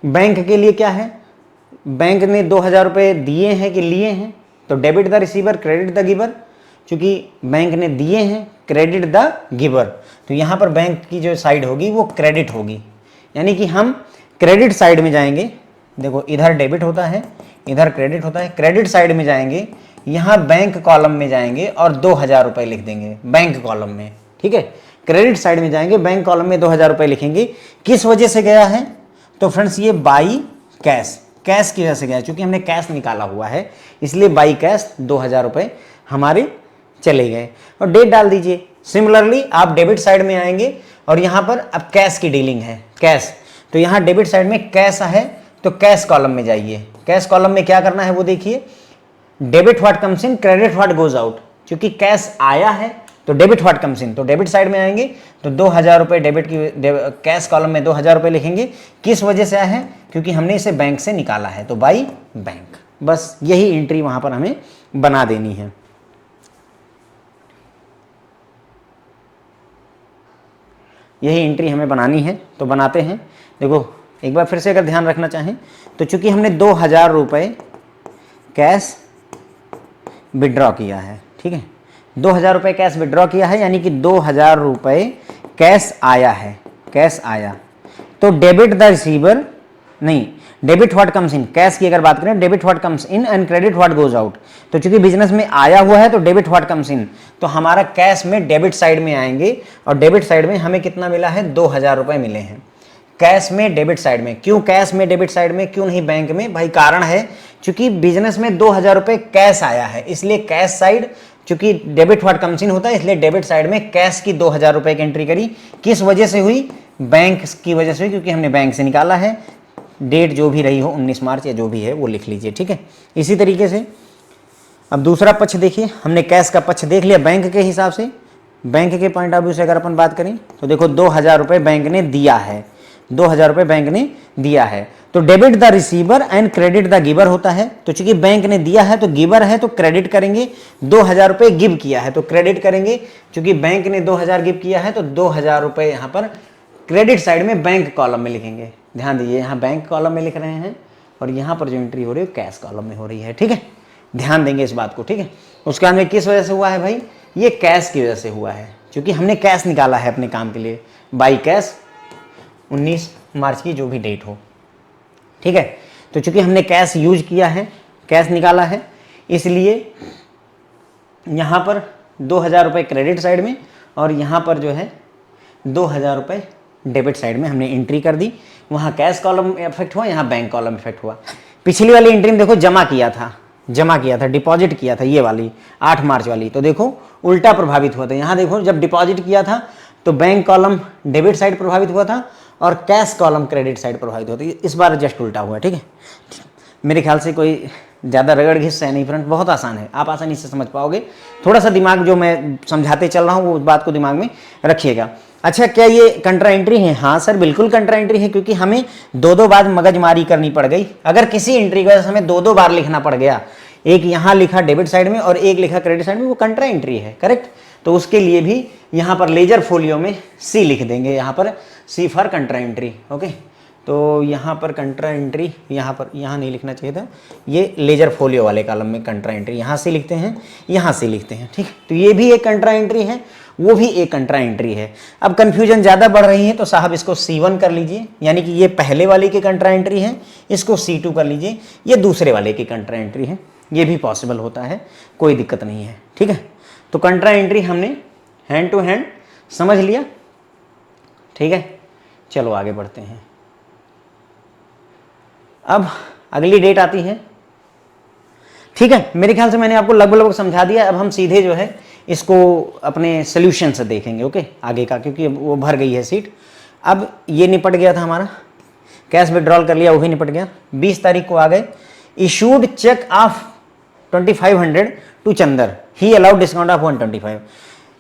बैंक के लिए क्या है? बैंक ने 2,000 रुपये दिए हैं कि लिए हैं? तो debit the receiver, credit the giver. चूंकि बैंक ने दिए हैं, क्रेडिट द गिवर, तो यहाँ पर बैंक की जो साइड होगी वो क्रेडिट होगी, यानी कि हम क्रेडिट साइड में जाएंगे। देखो, इधर डेबिट होता है, इधर क्रेडिट होता है। क्रेडिट साइड में जाएंगे, यहाँ बैंक कॉलम में जाएंगे और 2,000 रुपये लिख देंगे बैंक कॉलम में, ठीक है। क्रेडिट साइड में जाएंगे, बैंक कॉलम में 2,000 रुपये लिखेंगे। किस वजह से गया है? तो फ्रेंड्स ये बाई कैश, कैश की वजह से गया, क्योंकि हमने कैश निकाला हुआ है, इसलिए बाई कैश 2,000 रुपये हमारे चले गए। और डेट डाल दीजिए। सिमिलरली आप डेबिट साइड में आएंगे और यहाँ पर अब कैश की डीलिंग है, कैश, तो यहाँ डेबिट साइड में कैश है तो कैश कॉलम में जाइए। कैश कॉलम में क्या करना है वो देखिए, debit what comes in, credit what goes out. क्योंकि कैश आया है तो डेबिट व्हाट कम्स इन, तो डेबिट साइड में आएंगे तो 2,000 रुपये डेबिट की, कैश कॉलम में 2,000 रुपये लिखेंगे। किस वजह से आया है? क्योंकि हमने इसे बैंक से निकाला है, तो बाई बैंक। बस यही एंट्री वहां पर हमें बना देनी है। यही एंट्री हमें बनानी है, तो बनाते हैं। देखो एक बार फिर से अगर ध्यान रखना चाहें तो चूंकि हमने 2,000 रुपये कैश विड्रॉ किया है, ठीक है, 2,000 रुपये कैश विड्रॉ किया है, यानी कि 2,000 रुपये कैश आया है, कैश आया। तो डेबिट द रिसीवर, नहीं, debit what comes in, cash की अगर बात करें debit what comes in and credit what goes out. तो चूंकि बिजनेस में आया हुआ है तो डेबिट व्हाट कम्स इन, तो हमारा कैश में डेबिट साइड में आएंगे और डेबिट साइड में हमें कितना मिला है? 2,000 रुपये मिले हैं कैश में डेबिट साइड में। क्यों कैश में डेबिट साइड में, क्यों नहीं बैंक में? भाई कारण है, चूंकि बिजनेस में 2,000 रुपये कैश आया है, इसलिए कैश साइड, चूंकि डेबिट व्हाट कम्स इन होता है, इसलिए डेबिट साइड में कैश की 2,000 रुपये की एंट्री करी। किस वजह से हुई? बैंक की वजह से हुई, क्योंकि हमने बैंक से निकाला है। डेट जो भी रही हो, 19 मार्च या जो भी है वो लिख लीजिए, ठीक है। इसी तरीके से अब दूसरा पक्ष देखिए, हमने कैश का पक्ष देख लिया बैंक के हिसाब से। बैंक के पॉइंट ऑफ व्यू से अगर अपन बात करें तो देखो 2,000 रुपये बैंक ने दिया है, 2,000 रुपये बैंक ने दिया है, तो debit the receiver and credit the giver होता है। तो चूंकि बैंक ने दिया है तो गिवर है तो क्रेडिट करेंगे, 2,000 रुपये गिव किया है तो क्रेडिट करेंगे। चूंकि बैंक ने 2,000 गिव किया है तो 2,000 रुपये यहाँ पर क्रेडिट साइड में बैंक कॉलम में लिखेंगे। ध्यान दीजिए, यहाँ बैंक कॉलम में लिख रहे हैं और यहाँ पर जो एंट्री हो रही है कैश कॉलम में हो रही है। ठीक है, ध्यान देंगे इस बात को। ठीक है, उसके बाद में किस वजह से हुआ है भाई, ये कैश की वजह से हुआ है, क्योंकि हमने कैश निकाला है अपने काम के लिए, बाई कैश 19 मार्च की जो भी डेट हो। ठीक है, तो चूंकि हमने कैश यूज किया है, कैश निकाला है, इसलिए यहाँ पर 2000 रुपये क्रेडिट साइड में और यहाँ पर जो है 2000 रुपये डेबिट साइड में हमने एंट्री कर दी। वहाँ कैश कॉलम इफेक्ट हुआ, यहाँ बैंक कॉलम इफेक्ट हुआ। पिछली वाली एंट्री में देखो जमा किया था, डिपॉजिट किया था, ये वाली 8 मार्च वाली, तो देखो उल्टा प्रभावित हुआ था। यहाँ देखो जब डिपॉजिट किया था तो बैंक कॉलम डेबिट साइड प्रभावित हुआ था और कैश कॉलम क्रेडिट साइड प्रभावित हुआ था। इस बार जस्ट उल्टा हुआ। ठीक है, मेरे ख्याल से कोई ज़्यादा रगड़ घिस है नहीं फ्रेंड, बहुत आसान है, आप आसानी से समझ पाओगे। थोड़ा सा दिमाग जो मैं समझाते चल रहा हूँ वो उस बात को दिमाग में रखिएगा। अच्छा, क्या ये कंट्रा एंट्री है? हाँ सर, बिल्कुल कंट्रा एंट्री है, क्योंकि हमें 2 बार मगजमारी करनी पड़ गई। अगर किसी एंट्री का हमें 2 बार लिखना पड़ गया, एक यहाँ लिखा डेबिट साइड में और एक लिखा क्रेडिट साइड में, वो कंट्रा एंट्री है। करेक्ट, तो उसके लिए भी यहाँ पर लेजर फोलियो में सी लिख देंगे, यहाँ पर सी फॉर कंट्रा एंट्री। ओके, तो यहाँ पर कंट्रा एंट्री, यहाँ नहीं लिखना चाहिए था, ये लेजर फोलियो वाले कॉलम में कंट्रा एंट्री यहाँ से लिखते हैं, यहाँ से लिखते हैं। ठीक, तो ये भी एक कंट्रा एंट्री है, वो भी एक कंट्रा एंट्री है। अब कंफ्यूजन ज़्यादा बढ़ रही है तो साहब इसको C1 कर लीजिए, यानी कि ये पहले वाले की कंट्रा एंट्री है, इसको C2 कर लीजिए, ये दूसरे वाले की कंट्रा एंट्री है। ये भी पॉसिबल होता है, कोई दिक्कत नहीं है। ठीक है, तो कंट्रा एंट्री हमने हैंड टू हैंड समझ लिया। ठीक है, चलो आगे बढ़ते हैं। अब अगली डेट आती है। ठीक है, मेरे ख्याल से मैंने आपको लगभग समझा दिया। अब हम सीधे जो है इसको अपने सोल्यूशन से देखेंगे। ओके, आगे का, क्योंकि वो भर गई है सीट। अब ये निपट गया था हमारा, कैश विड्रॉल कर लिया, वो भी निपट गया। 20 तारीख को आ गए, issued cheque of 2500 to Chander, he allowed discount of 125।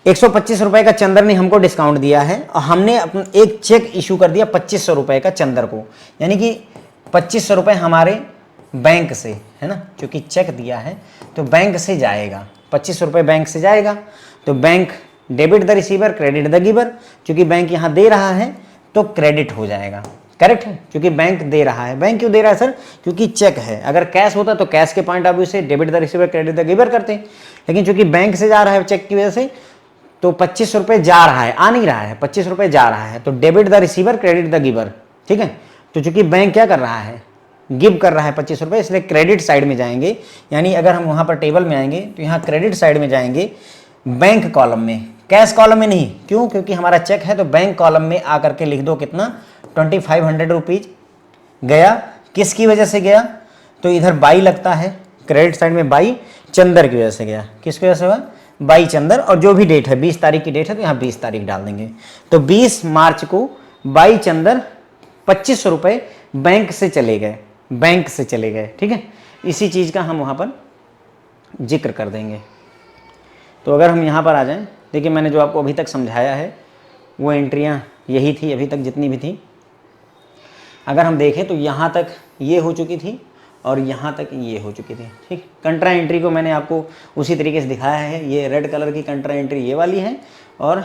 125 रुपए का चंदर ने हमको डिस्काउंट दिया है और हमने अपना एक चेक इशू कर दिया 2500 रुपए का चंदर को, यानी कि 2500 रुपए हमारे बैंक से, है ना, क्योंकि चेक दिया है तो बैंक से जाएगा, 2500 रुपए बैंक से जाएगा। तो bank debit the receiver, credit the giver, क्योंकि बैंक यहाँ दे रहा है तो क्रेडिट हो जाएगा। करेक्ट है, क्योंकि बैंक दे रहा है। बैंक क्यों दे रहा है सर? क्योंकि चेक है। अगर कैश होता तो कैश के पॉइंट ऑफ व्यू से debit the receiver, credit the giver करते, लेकिन चूंकि बैंक से जा रहा है चेक की वजह से, तो 2500 रुपए जा रहा है, आ नहीं रहा है, 25 रुपए जा रहा है, तो debit the receiver, credit the giver. ठीक है, तो चूंकि बैंक क्या कर रहा है, गिव कर रहा है 25 रुपए, इसलिए क्रेडिट साइड में जाएंगे। यानी अगर हम वहां पर टेबल में आएंगे तो यहाँ क्रेडिट साइड में जाएंगे, बैंक कॉलम में, कैश कॉलम में नहीं। क्यों? क्योंकि हमारा चेक है, तो बैंक कॉलम में आकर के लिख दो कितना, 2500 रुपीज गया। किसकी वजह से गया? तो इधर बाई लगता है, क्रेडिट साइड में बाई चंदर की वजह से गया। किसकी वजह से हुआ? बाई चंदर। और जो भी डेट है 20 तारीख की डेट है तो यहाँ 20 तारीख डाल देंगे। तो 20 मार्च को बाई चंदर 2500 रुपए बैंक से चले गए, बैंक से चले गए। ठीक है, इसी चीज़ का हम वहाँ पर जिक्र कर देंगे। तो अगर हम यहाँ पर आ जाएं, देखिए मैंने जो आपको अभी तक समझाया है वो एंट्रियाँ यही थी अभी तक जितनी भी थी। अगर हम देखें तो यहाँ तक ये हो चुकी थी और यहाँ तक ये हो चुकी थी। ठीक, कंट्रा एंट्री को मैंने आपको उसी तरीके से दिखाया है। ये रेड कलर की कंट्रा एंट्री ये वाली है और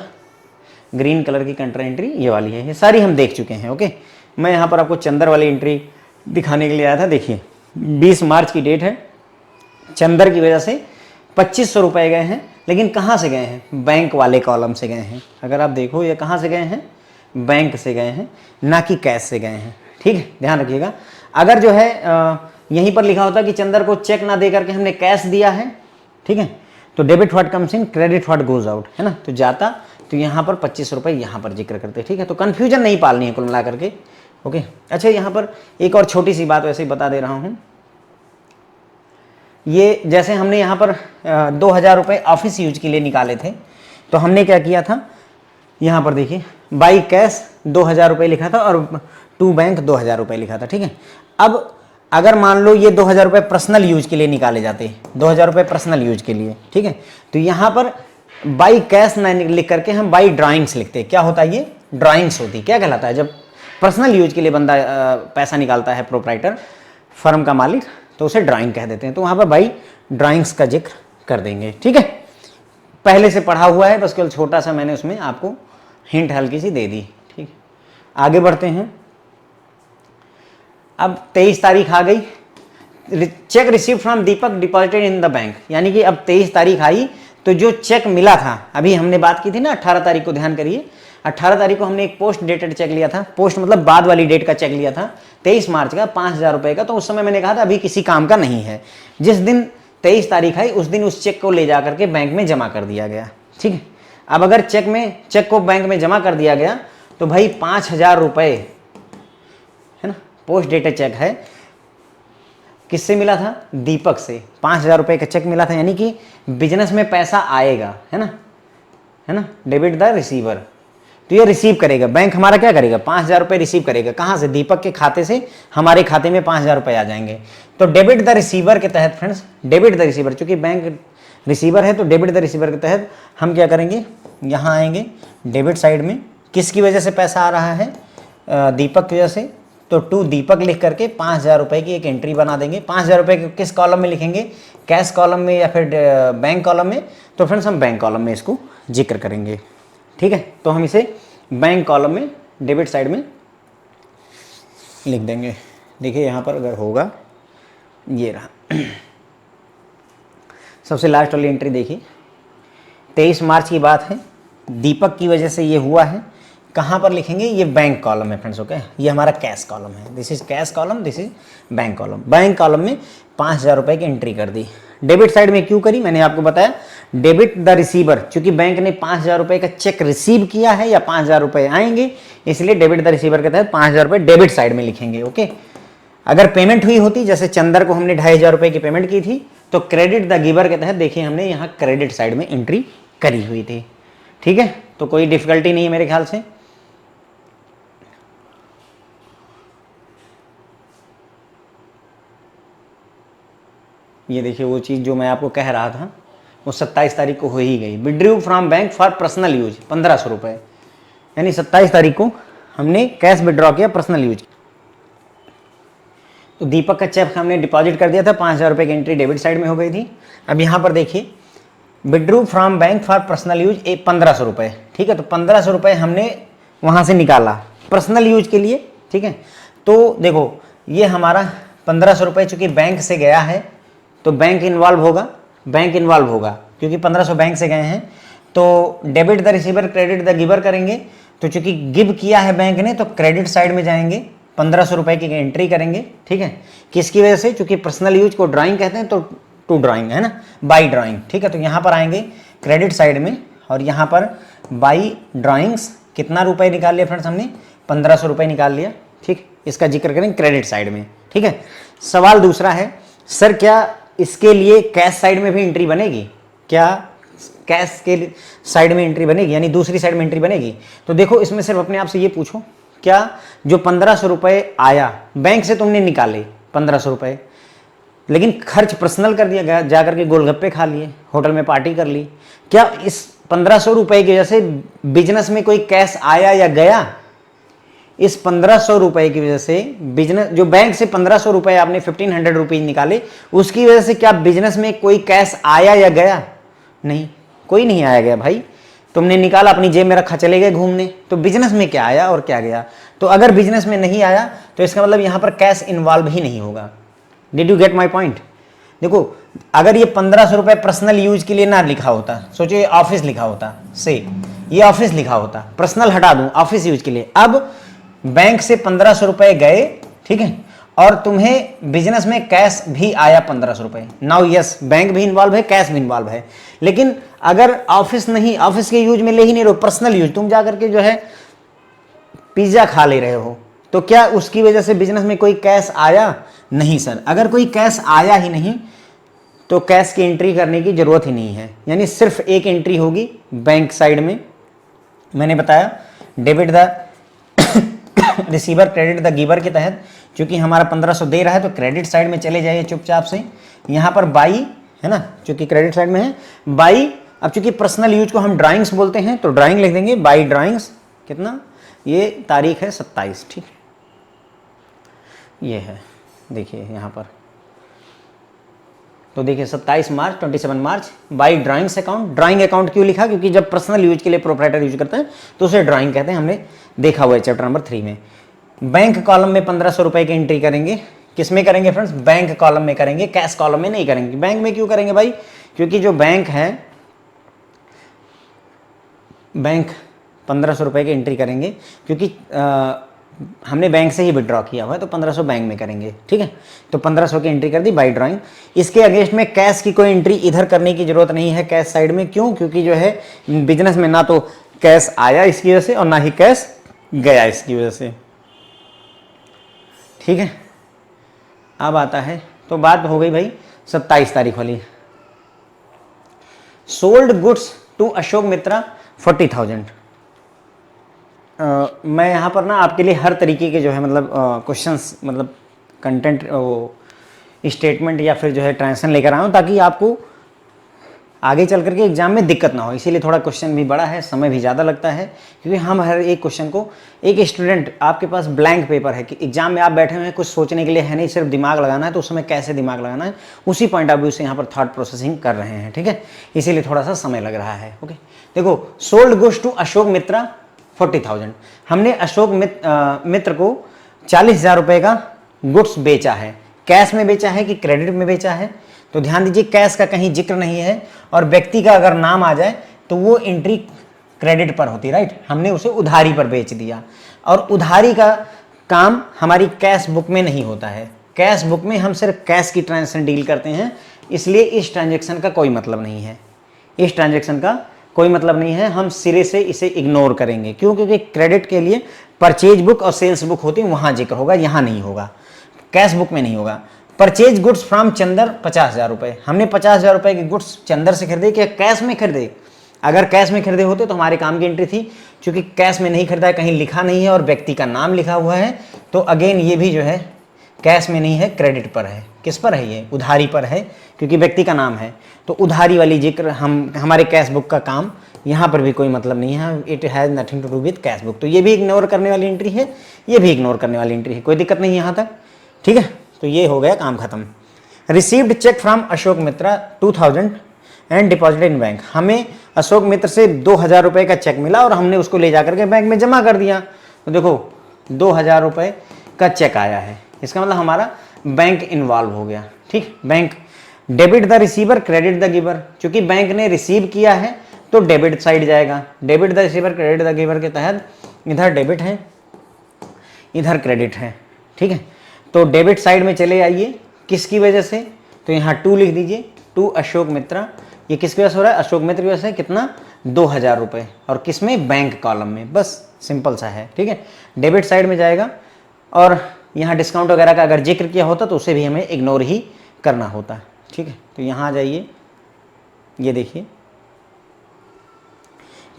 ग्रीन कलर की कंट्रा एंट्री ये वाली है। ये सारी हम देख चुके हैं। ओके, मैं यहाँ पर आपको चंदर वाली एंट्री दिखाने के लिए आया था। देखिए 20 मार्च की डेट है, चंदर की वजह से 2500 रुपए गए हैं, लेकिन कहाँ से गए हैं? बैंक वाले कॉलम से गए हैं। अगर आप देखो ये कहाँ से गए हैं? बैंक से गए हैं, ना कि कैश से गए हैं। ठीक है, ध्यान रखिएगा। अगर जो है यहीं पर लिखा होता कि चंदर को चेक ना दे करके हमने कैश दिया है, ठीक है, तो debit what comes in, credit what goes out, है ना, तो जाता, तो यहाँ पर 2500 रुपये यहाँ पर जिक्र करते। ठीक है, तो कन्फ्यूजन नहीं पालनी है कुल मिला करके। ओके, अच्छा यहाँ पर एक और छोटी सी बात वैसे ही बता दे रहा हूँ। ये जैसे हमने यहाँ पर 2000 रुपये ऑफिस यूज के लिए निकाले थे, तो हमने क्या किया था, यहाँ पर देखिए बाई कैश 2000 रुपये लिखा था और टू बैंक 2000 रुपये लिखा था। ठीक है, अब अगर मान लो ये 2000 रुपये पर्सनल यूज के लिए निकाले जाते, 2000 रुपये पर्सनल यूज के लिए, ठीक है, तो यहाँ पर बाई कैश ना लिख करके हम बाई ड्राइंग्स लिखते। क्या होता है? ये ड्राइंग्स होती। क्या कहलाता है? जब पर्सनल यूज के लिए बंदा पैसा निकालता है, प्रोप्राइटर, फर्म का मालिक, तो उसे ड्राइंग कह देते हैं। तो वहाँ पर बाई ड्राइंग्स का जिक्र कर देंगे। ठीक है, पहले से पढ़ा हुआ है, बस केवल छोटा सा मैंने उसमें आपको हिंट हल्की सी दे दी। ठीक, आगे बढ़ते हैं। अब 23 तारीख आ गई, check receive from Deepak deposited in the bank, यानी कि अब 23 तारीख आई तो जो चेक मिला था, अभी हमने बात की थी ना 18 तारीख को, ध्यान करिए 18 तारीख को हमने एक पोस्ट डेटेड चेक लिया था, पोस्ट मतलब बाद वाली डेट का चेक लिया था 23 मार्च का 5,000 रुपए का। तो उस समय मैंने कहा था अभी किसी काम का नहीं है। जिस दिन 23 तारीख आई उस दिन उस चेक को ले जा करके बैंक में जमा कर दिया गया, ठीक है। अब अगर चेक को बैंक में जमा कर दिया गया तो भाई 5,000 रुपए है ना, पोस्ट डेटेड चेक है, किससे मिला था? दीपक से 5,000 रुपए का चेक मिला था, यानी कि बिजनेस में पैसा आएगा, है ना, डेबिट द रिसीवर। तो ये रिसीव करेगा, बैंक हमारा क्या करेगा? 5,000 रुपए रिसीव करेगा। कहाँ से? दीपक के खाते से हमारे खाते में 5,000 रुपए आ जाएंगे। तो डेबिट द रिसीवर के तहत फ्रेंड्स, डेबिट द रिसीवर, चूंकि बैंक रिसीवर है तो डेबिट द रिसीवर के तहत हम क्या करेंगे, यहाँ आएंगे डेबिट साइड में, किसकी वजह से पैसा आ रहा है? दीपक की वजह से। तो टू दीपक लिख करके 5,000 रुपए की एक एंट्री बना देंगे। 5,000 रुपए किस कॉलम में लिखेंगे? कैश कॉलम में या फिर बैंक कॉलम में? तो फ्रेंड्स हम बैंक कॉलम में इसको जिक्र करेंगे, ठीक है। तो हम इसे बैंक कॉलम में डेबिट साइड में लिख देंगे। देखिए यहाँ पर अगर होगा, ये रहा सबसे लास्ट वाली एंट्री देखिए, 23 मार्च की बात है, दीपक की वजह से ये हुआ है। कहाँ पर लिखेंगे? ये बैंक कॉलम है फ्रेंड्स, ओके। ये हमारा कैश कॉलम है, this is cash column, this is bank column. Bank column में 5,000 रुपए की एंट्री कर दी। डेबिट साइड में क्यों करी? मैंने आपको बताया, डेबिट द रिसीवर, चूंकि बैंक ने 5,000 रुपए का चेक रिसीव किया है या 5,000 रुपए आएंगे, इसलिए डेबिट द रिसीवर के तहत 5,000 रुपए डेबिट साइड में लिखेंगे, ओके। अगर पेमेंट हुई होती, जैसे चंदर को हमने 2,500 रुपए की पेमेंट की थी, तो क्रेडिट द गिवर के तहत देखिए हमने यहाँ क्रेडिट साइड में एंट्री करी हुई थी, ठीक है। तो कोई डिफिकल्टी नहीं है मेरे ख्याल से। ये देखिए वो चीज़ जो मैं आपको कह रहा था वो 27 तारीख को हो ही गई। Withdrew from bank for personal use 1,500 रुपये, यानी 27 तारीख को हमने कैश विड्रॉ किया पर्सनल यूज। तो दीपक का चेक हमने डिपॉजिट कर दिया था, 5,000 रुपये की एंट्री डेबिट साइड में हो गई थी। अब यहाँ पर देखिए withdrew from bank for personal use 1,500 रुपये, ठीक है। तो 1,500 रुपये हमने वहाँ से निकाला पर्सनल यूज के लिए, ठीक है। तो देखो ये हमारा 1,500 रुपये चूँकि बैंक से गया है तो बैंक इन्वॉल्व होगा, क्योंकि 1,500 बैंक से गए हैं। तो debit the receiver credit the giver करेंगे, तो चूंकि गिव किया है बैंक ने तो क्रेडिट साइड में जाएंगे, 1,500 रुपए की एंट्री करेंगे, ठीक है। किसकी वजह से? चूंकि पर्सनल यूज को ड्राइंग कहते हैं तो टू ड्राइंग है ना, बाई ड्राइंग, ठीक है। तो यहाँ पर आएंगे क्रेडिट साइड में और यहाँ पर बाई ड्राइंग्स कितना रुपए निकाल लिया फ्रेंड्स हमने? 1,500 रुपये निकाल लिया, ठीक। इसका जिक्र करेंगे क्रेडिट साइड में, ठीक है। सवाल दूसरा है, सर क्या इसके लिए कैश साइड में भी एंट्री बनेगी? क्या कैश के साइड में एंट्री बनेगी, यानी दूसरी साइड में एंट्री बनेगी? तो देखो इसमें सिर्फ अपने आप से ये पूछो, क्या जो 1,500 रुपये आया बैंक से तुमने निकाले 1,500 रुपये, लेकिन खर्च पर्सनल कर दिया गया, जाकर के गोलगप्पे खा लिए, होटल में पार्टी कर ली, क्या इस 1,500 रुपये की वजह से बिजनेस में कोई कैश आया या गया? इस 1,500 रुपए की वजह से बिजनेस, जो बैंक से 1,500 रुपए आपने 1,500 रुपीज निकाले, उसकी वजह से क्या बिजनेस में कोई कैश आया या गया? नहीं, कोई नहीं आया गया भाई। तुमने निकाला, अपनी जेब में रखा, चले गए घूमने, तो बिजनेस में क्या आया और क्या गया? तो अगर बिजनेस में नहीं आया तो इसका मतलब यहां पर कैश इन्वॉल्व ही नहीं होगा। Did you get my point? देखो अगर ये 1,500 रुपए पर्सनल यूज के लिए ना लिखा होता, सोचो ये ऑफिस लिखा होता, से ये ऑफिस लिखा होता, पर्सनल हटा दूं, ऑफिस यूज के लिए। अब बैंक से 1,500 रुपए गए, ठीक है, और तुम्हें बिजनेस में कैश भी आया 1,500 रुपए। नाउ यस, बैंक भी इन्वॉल्व है, कैश भी इन्वॉल्व है, लेकिन अगर ऑफिस नहीं, ऑफिस के यूज में ले ही नहीं रहो, पर्सनल यूज, तुम जाकर के जो है पिज्जा खा ले रहे हो, तो क्या उसकी वजह से बिजनेस में कोई कैश आया? नहीं सर। अगर कोई कैश आया ही नहीं तो कैश की एंट्री करने की जरूरत ही नहीं है, यानी सिर्फ एक एंट्री होगी बैंक साइड में। मैंने बताया debit the receiver credit the giver के तहत, क्योंकि हमारा 1,500 दे रहा है तो क्रेडिट साइड में चले जाइए चुपचाप से। यहाँ पर बाई है ना, क्योंकि क्रेडिट साइड में है बाई। अब चूंकि पर्सनल यूज को हम ड्राइंग्स बोलते हैं तो ड्राइंग लिख देंगे, बाई ड्राइंग्स। कितना? ये तारीख है 27, ठीक, ये है, देखिए यहाँ पर तो देखिए 27 मार्च 27 मार्च by drawings account. Drawing account क्यों लिखा? क्योंकि जब पर्सनल यूज के लिए प्रोप्राइटर यूज करते हैं तो उसे ड्राइंग कहते हैं, हमने देखा हुआ है चैप्टर नंबर 3 में। बैंक कॉलम में 1500 रुपए की एंट्री करेंगे। किस में करेंगे फ्रेंड्स? बैंक कॉलम में करेंगे, कैश कॉलम में नहीं करेंगे। बैंक में क्यों करेंगे भाई? क्योंकि जो बैंक है, बैंक 1500 रुपए की एंट्री करेंगे क्योंकि हमने बैंक से ही विड्रॉ किया हुआ है, तो 1500 बैंक में करेंगे। ठीक है, तो 1500 की एंट्री कर दी बाई ड्राइंग। इसके अगेंस्ट में कैश की कोई एंट्री इधर करने की जरूरत नहीं है कैश साइड में। क्यों? क्योंकि जो है बिजनेस में ना तो कैश आया इसकी वजह से और ना ही कैश गया इसकी वजह से। ठीक है, अब आता है, तो बात हो गई भाई 27 तारीख वाली। सोल्ड गुड्स टू अशोक मित्रा 40,000। मैं यहाँ पर ना आपके लिए हर तरीके के जो है मतलब क्वेश्चंस, मतलब कंटेंट स्टेटमेंट या फिर जो है ट्रांसलेशन लेकर आया हूँ ताकि आपको आगे चल करके एग्जाम में दिक्कत ना हो। इसीलिए थोड़ा क्वेश्चन भी बड़ा है, समय भी ज़्यादा लगता है, क्योंकि हम हर एक क्वेश्चन को, एक स्टूडेंट आपके पास ब्लैंक पेपर है कि एग्जाम में आप बैठे हुए हैं, कुछ सोचने के लिए है नहीं, सिर्फ दिमाग लगाना है, तो उस समय कैसे दिमाग लगाना है उसी पॉइंट ऑफ व्यू से यहाँ पर थॉट प्रोसेसिंग कर रहे हैं। ठीक है, इसीलिए थोड़ा सा समय लग रहा है। ओके, देखो, सोल्ड गुड्स टू अशोक मित्रा 40,000। हमने अशोक मित्र को 40,000 रुपये का गुड्स बेचा है। कैश में बेचा है कि क्रेडिट में बेचा है? तो ध्यान दीजिए, कैश का कहीं जिक्र नहीं है, और व्यक्ति का अगर नाम आ जाए तो वो एंट्री क्रेडिट पर होती, राइट। हमने उसे उधारी पर बेच दिया, और उधारी का काम हमारी कैश बुक में नहीं होता है। कैश बुक में हम सिर्फ कैश की ट्रांजेक्शन डील करते हैं, इसलिए इस ट्रांजेक्शन का कोई मतलब नहीं है। इस ट्रांजेक्शन का कोई मतलब नहीं है, हम सिरे से इसे इग्नोर करेंगे। क्यों? क्योंकि क्रेडिट के लिए परचेज बुक और सेल्स बुक होती है, वहां जिक्र होगा, यहाँ नहीं होगा, कैश बुक में नहीं होगा। परचेज गुड्स फ्रॉम चंदर 50,000 रुपये। हमने 50,000 रुपये के गुड्स चंदर से खरीदे, क्या कैश में खरीदे? अगर कैश में खरीदे होते तो हमारे काम की एंट्री थी। चूंकि कैश में नहीं खरीदा है, कहीं लिखा नहीं है और व्यक्ति का नाम लिखा हुआ है, तो अगेन ये भी जो है कैश में नहीं है, क्रेडिट पर है। किस पर है? ये उधारी पर है, क्योंकि व्यक्ति का नाम है। तो उधारी वाली जिक्र, हमारे कैश बुक का काम यहाँ पर भी कोई मतलब नहीं है। It has nothing to do with cash book. तो ये भी इग्नोर करने वाली एंट्री है, ये भी इग्नोर करने वाली एंट्री है, कोई दिक्कत नहीं है यहाँ तक। ठीक है, तो ये हो गया काम खत्म। Received cheque from Ashok Mitra 2,000 and deposit in bank. हमें अशोक मित्र से 2,000 रुपये का चेक मिला और हमने उसको ले जाकर के बैंक में जमा कर दिया। तो देखो 2,000 रुपये का चेक आया है, इसका मतलब हमारा बैंक इन्वॉल्व हो गया। ठीक, bank debit the receiver credit the giver. चूंकि बैंक ने रिसीव किया है तो डेबिट साइड जाएगा। Debit the receiver credit the giver के तहत इधर डेबिट है, इधर क्रेडिट है। ठीक है, तो डेबिट साइड में चले आइए। किसकी वजह से? तो यहाँ 2 लिख दीजिए, 2 अशोक मित्रा। ये किसकी वजह से हो रहा है? अशोक मित्र की वजह से। कितना? 2,000 रुपये। और किस में? बैंक कॉलम में। बस सिंपल सा है। ठीक है, डेबिट साइड में जाएगा, और यहाँ डिस्काउंट वगैरह का अगर जिक्र किया होता तो उसे भी हमें इग्नोर ही करना होता। ठीक है, तो यहाँ आ जाइए, ये देखिए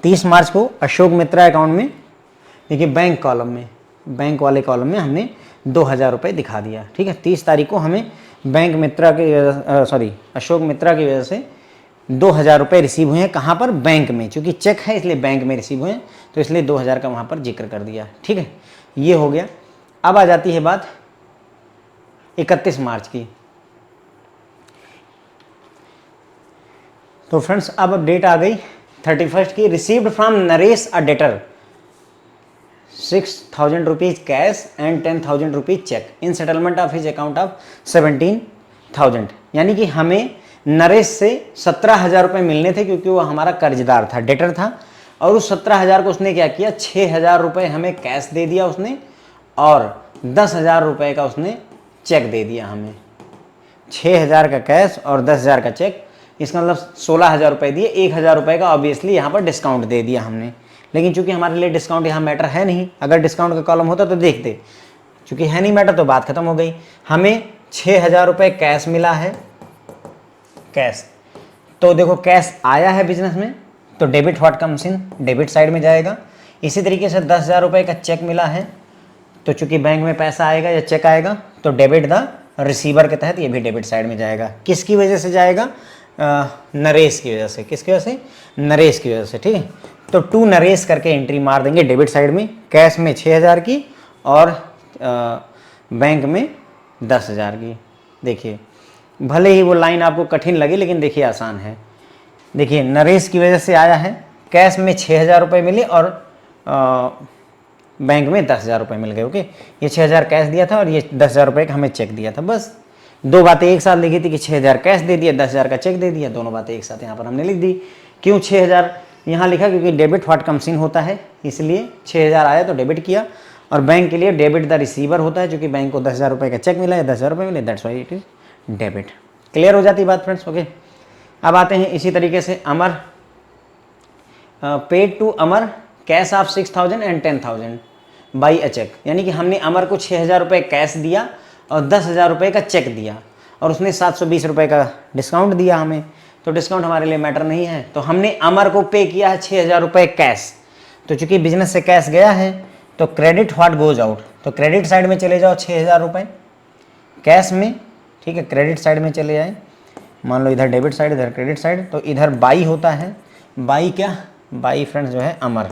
30 मार्च को अशोक मित्रा अकाउंट में, देखिए बैंक कॉलम में, बैंक वाले कॉलम में हमने 2,000 रुपये दिखा दिया। ठीक है, 30 तारीख को हमें बैंक मित्रा की अशोक मित्रा की वजह से 2,000 रुपये रिसीव हुए हैं। कहाँ पर? बैंक में। चूँकि चेक है इसलिए बैंक में रिसीव हुए हैं, तो इसलिए 2,000 का वहाँ पर जिक्र कर दिया। ठीक है, ये हो गया। अब आ जाती है बात 31 मार्च की। तो फ्रेंड्स अब डेट आ गई 31 की। Received from Naresh a debtor 6,000 rupees cash and 10,000 rupees cheque in settlement of his account of 17,000। यानी कि हमें नरेश से 17,000 रुपये मिलने थे, क्योंकि वो हमारा कर्जदार था, डेटर था। और उस 17,000 को उसने क्या किया? 6,000 रुपये हमें कैश दे दिया उसने, और 10,000 रुपये का उसने चेक दे दिया हमें। 6,000 का कैश और 10,000 का चेक, इसका मतलब 16,000 रुपये दिए। 1,000 रुपये का ऑब्वियसली यहाँ पर डिस्काउंट दे दिया हमने। लेकिन चूंकि हमारे लिए डिस्काउंट यहाँ मैटर है नहीं, अगर डिस्काउंट का कॉलम होता तो देखते, चूंकि है नहीं मैटर तो बात खत्म हो गई। हमें 6,000 रुपये कैश मिला है, कैश। तो देखो कैश आया है बिजनेस में, तो debit what comes in, debit side में जाएगा। इसी तरीके से 10,000 रुपये का चेक मिला है, तो चूंकि बैंक में पैसा आएगा या चेक आएगा तो डेबिट द रिसीवर के तहत ये भी डेबिट साइड में जाएगा। किसकी वजह से जाएगा? नरेश की वजह से। किसकी वजह से? नरेश की वजह से। ठीक है, तो 2 नरेश करके एंट्री मार देंगे डेबिट साइड में। कैश में 6,000 की और बैंक में 10,000 की। देखिए भले ही वो लाइन आपको कठिन लगे लेकिन देखिए आसान है। देखिए नरेश की वजह से आया है, कैश में 6,000 रुपये मिले और बैंक में 10,000 रुपये मिल गए। ओके, ये 6,000 कैश दिया था और ये 10,000 रुपये का हमें चेक दिया था। बस दो बातें एक साथ लिखी थी कि 6,000 कैश दे दिया, 10,000 का चेक दे दिया, दोनों बातें एक साथ यहाँ पर हमने लिख दी। क्यों 6,000 यहाँ लिखा? क्योंकि डेबिट व्हाट कम्स इन होता है, इसलिए 6,000 आया तो डेबिट किया। और बैंक के लिए डेबिट द रिसीवर होता है, क्योंकि बैंक को 10,000 रुपये का चेक मिला है, 10,000 रुपये मिले, that's why it is debit. Clear हो जाती बात फ्रेंड्स? ओके, अब आते हैं इसी तरीके से Amar, paid to Amar cash of 6,000 and 10,000 by a cheque. यानी कि हमने अमर को 6,000 रुपये कैश दिया और 10,000 रुपये का चेक दिया और उसने 720 रुपये का डिस्काउंट दिया हमें, तो डिस्काउंट हमारे लिए मैटर नहीं है। तो हमने अमर को पे किया है 6,000 रुपये कैश, तो चूंकि बिजनेस से कैश गया है तो क्रेडिट व्हाट गोज आउट, तो क्रेडिट साइड में चले जाओ 6,000 रुपये कैश में, ठीक है, क्रेडिट साइड में चले जाए। मान लो इधर डेबिट साइड इधर क्रेडिट साइड, तो इधर बाई होता है, बाई क्या? बाई फ्रेंड्स जो है अमर,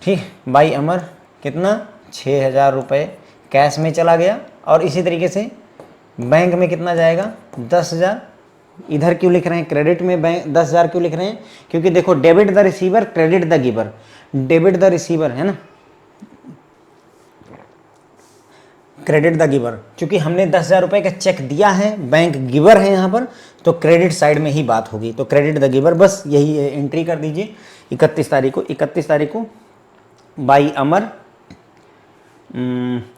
ठीक, बाई अमर कितना? 6,000 रुपये कैश में चला गया। और इसी तरीके से बैंक में कितना जाएगा? 10,000। इधर क्यों लिख रहे हैं क्रेडिट में बैंक 10,000 क्यों लिख रहे हैं? क्योंकि देखो debit the receiver credit the giver, debit the receiver है ना, क्रेडिट द गिवर, क्योंकि हमने 10,000 रुपये का चेक दिया है, बैंक गिवर है यहाँ पर, तो क्रेडिट साइड में ही बात होगी, तो क्रेडिट द गिवर, बस यही एंट्री कर दीजिए। 31 तारीख को बाई अमर,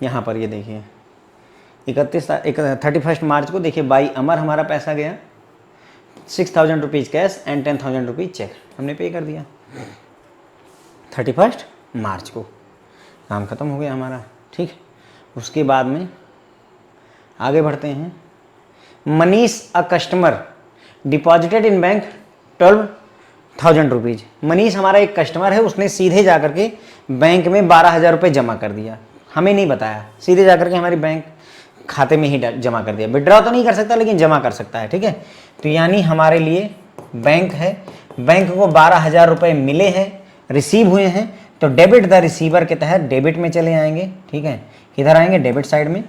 यहाँ पर ये देखिए 31 मार्च को देखिए बाई अमर हमारा पैसा गया 6,000 rupees cash and 10,000 rupees cheque हमने पे कर दिया 31 मार्च को, काम ख़त्म हो गया हमारा। ठीक, उसके बाद में आगे बढ़ते हैं। Manish a customer deposited in bank 12,000 rupees. Manish हमारा एक कस्टमर है, उसने सीधे जा कर के बैंक में 12,000 रुपये जमा कर दिया, हमें नहीं बताया, सीधे जा कर के हमारी बैंक खाते में ही जमा कर दिया। विड्रॉ तो नहीं कर सकता लेकिन जमा कर सकता है। ठीक है, तो यानी हमारे लिए बैंक है, बैंक को 12,000 रुपये मिले हैं, रिसीव हुए हैं, तो डेबिट द रिसीवर के तहत डेबिट में चले आएंगे। ठीक है, किधर आएंगे? डेबिट साइड में।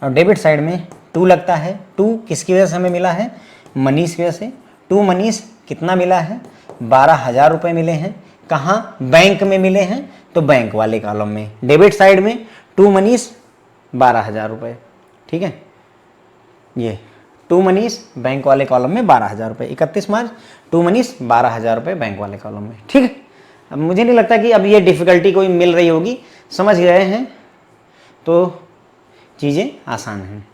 और डेबिट साइड में 2 लगता है। 2 किसकी वजह से हमें मिला है? मनीष की वजह से। 2 मनीष कितना मिला है? 12,000 रुपये मिले हैं। कहाँ? बैंक में मिले हैं, तो बैंक वाले कॉलम में। डेबिट साइड में 2 मनीष 12,000 रुपये। ठीक है, ये 2 मनीष बैंक वाले कॉलम में 12,000 रुपये। 31 मार्च 2 मनीष 12,000 रुपये बैंक वाले कॉलम में। ठीक है, अब मुझे नहीं लगता कि अब ये डिफ़िकल्टी कोई मिल रही होगी, समझ गए हैं तो चीज़ें आसान हैं।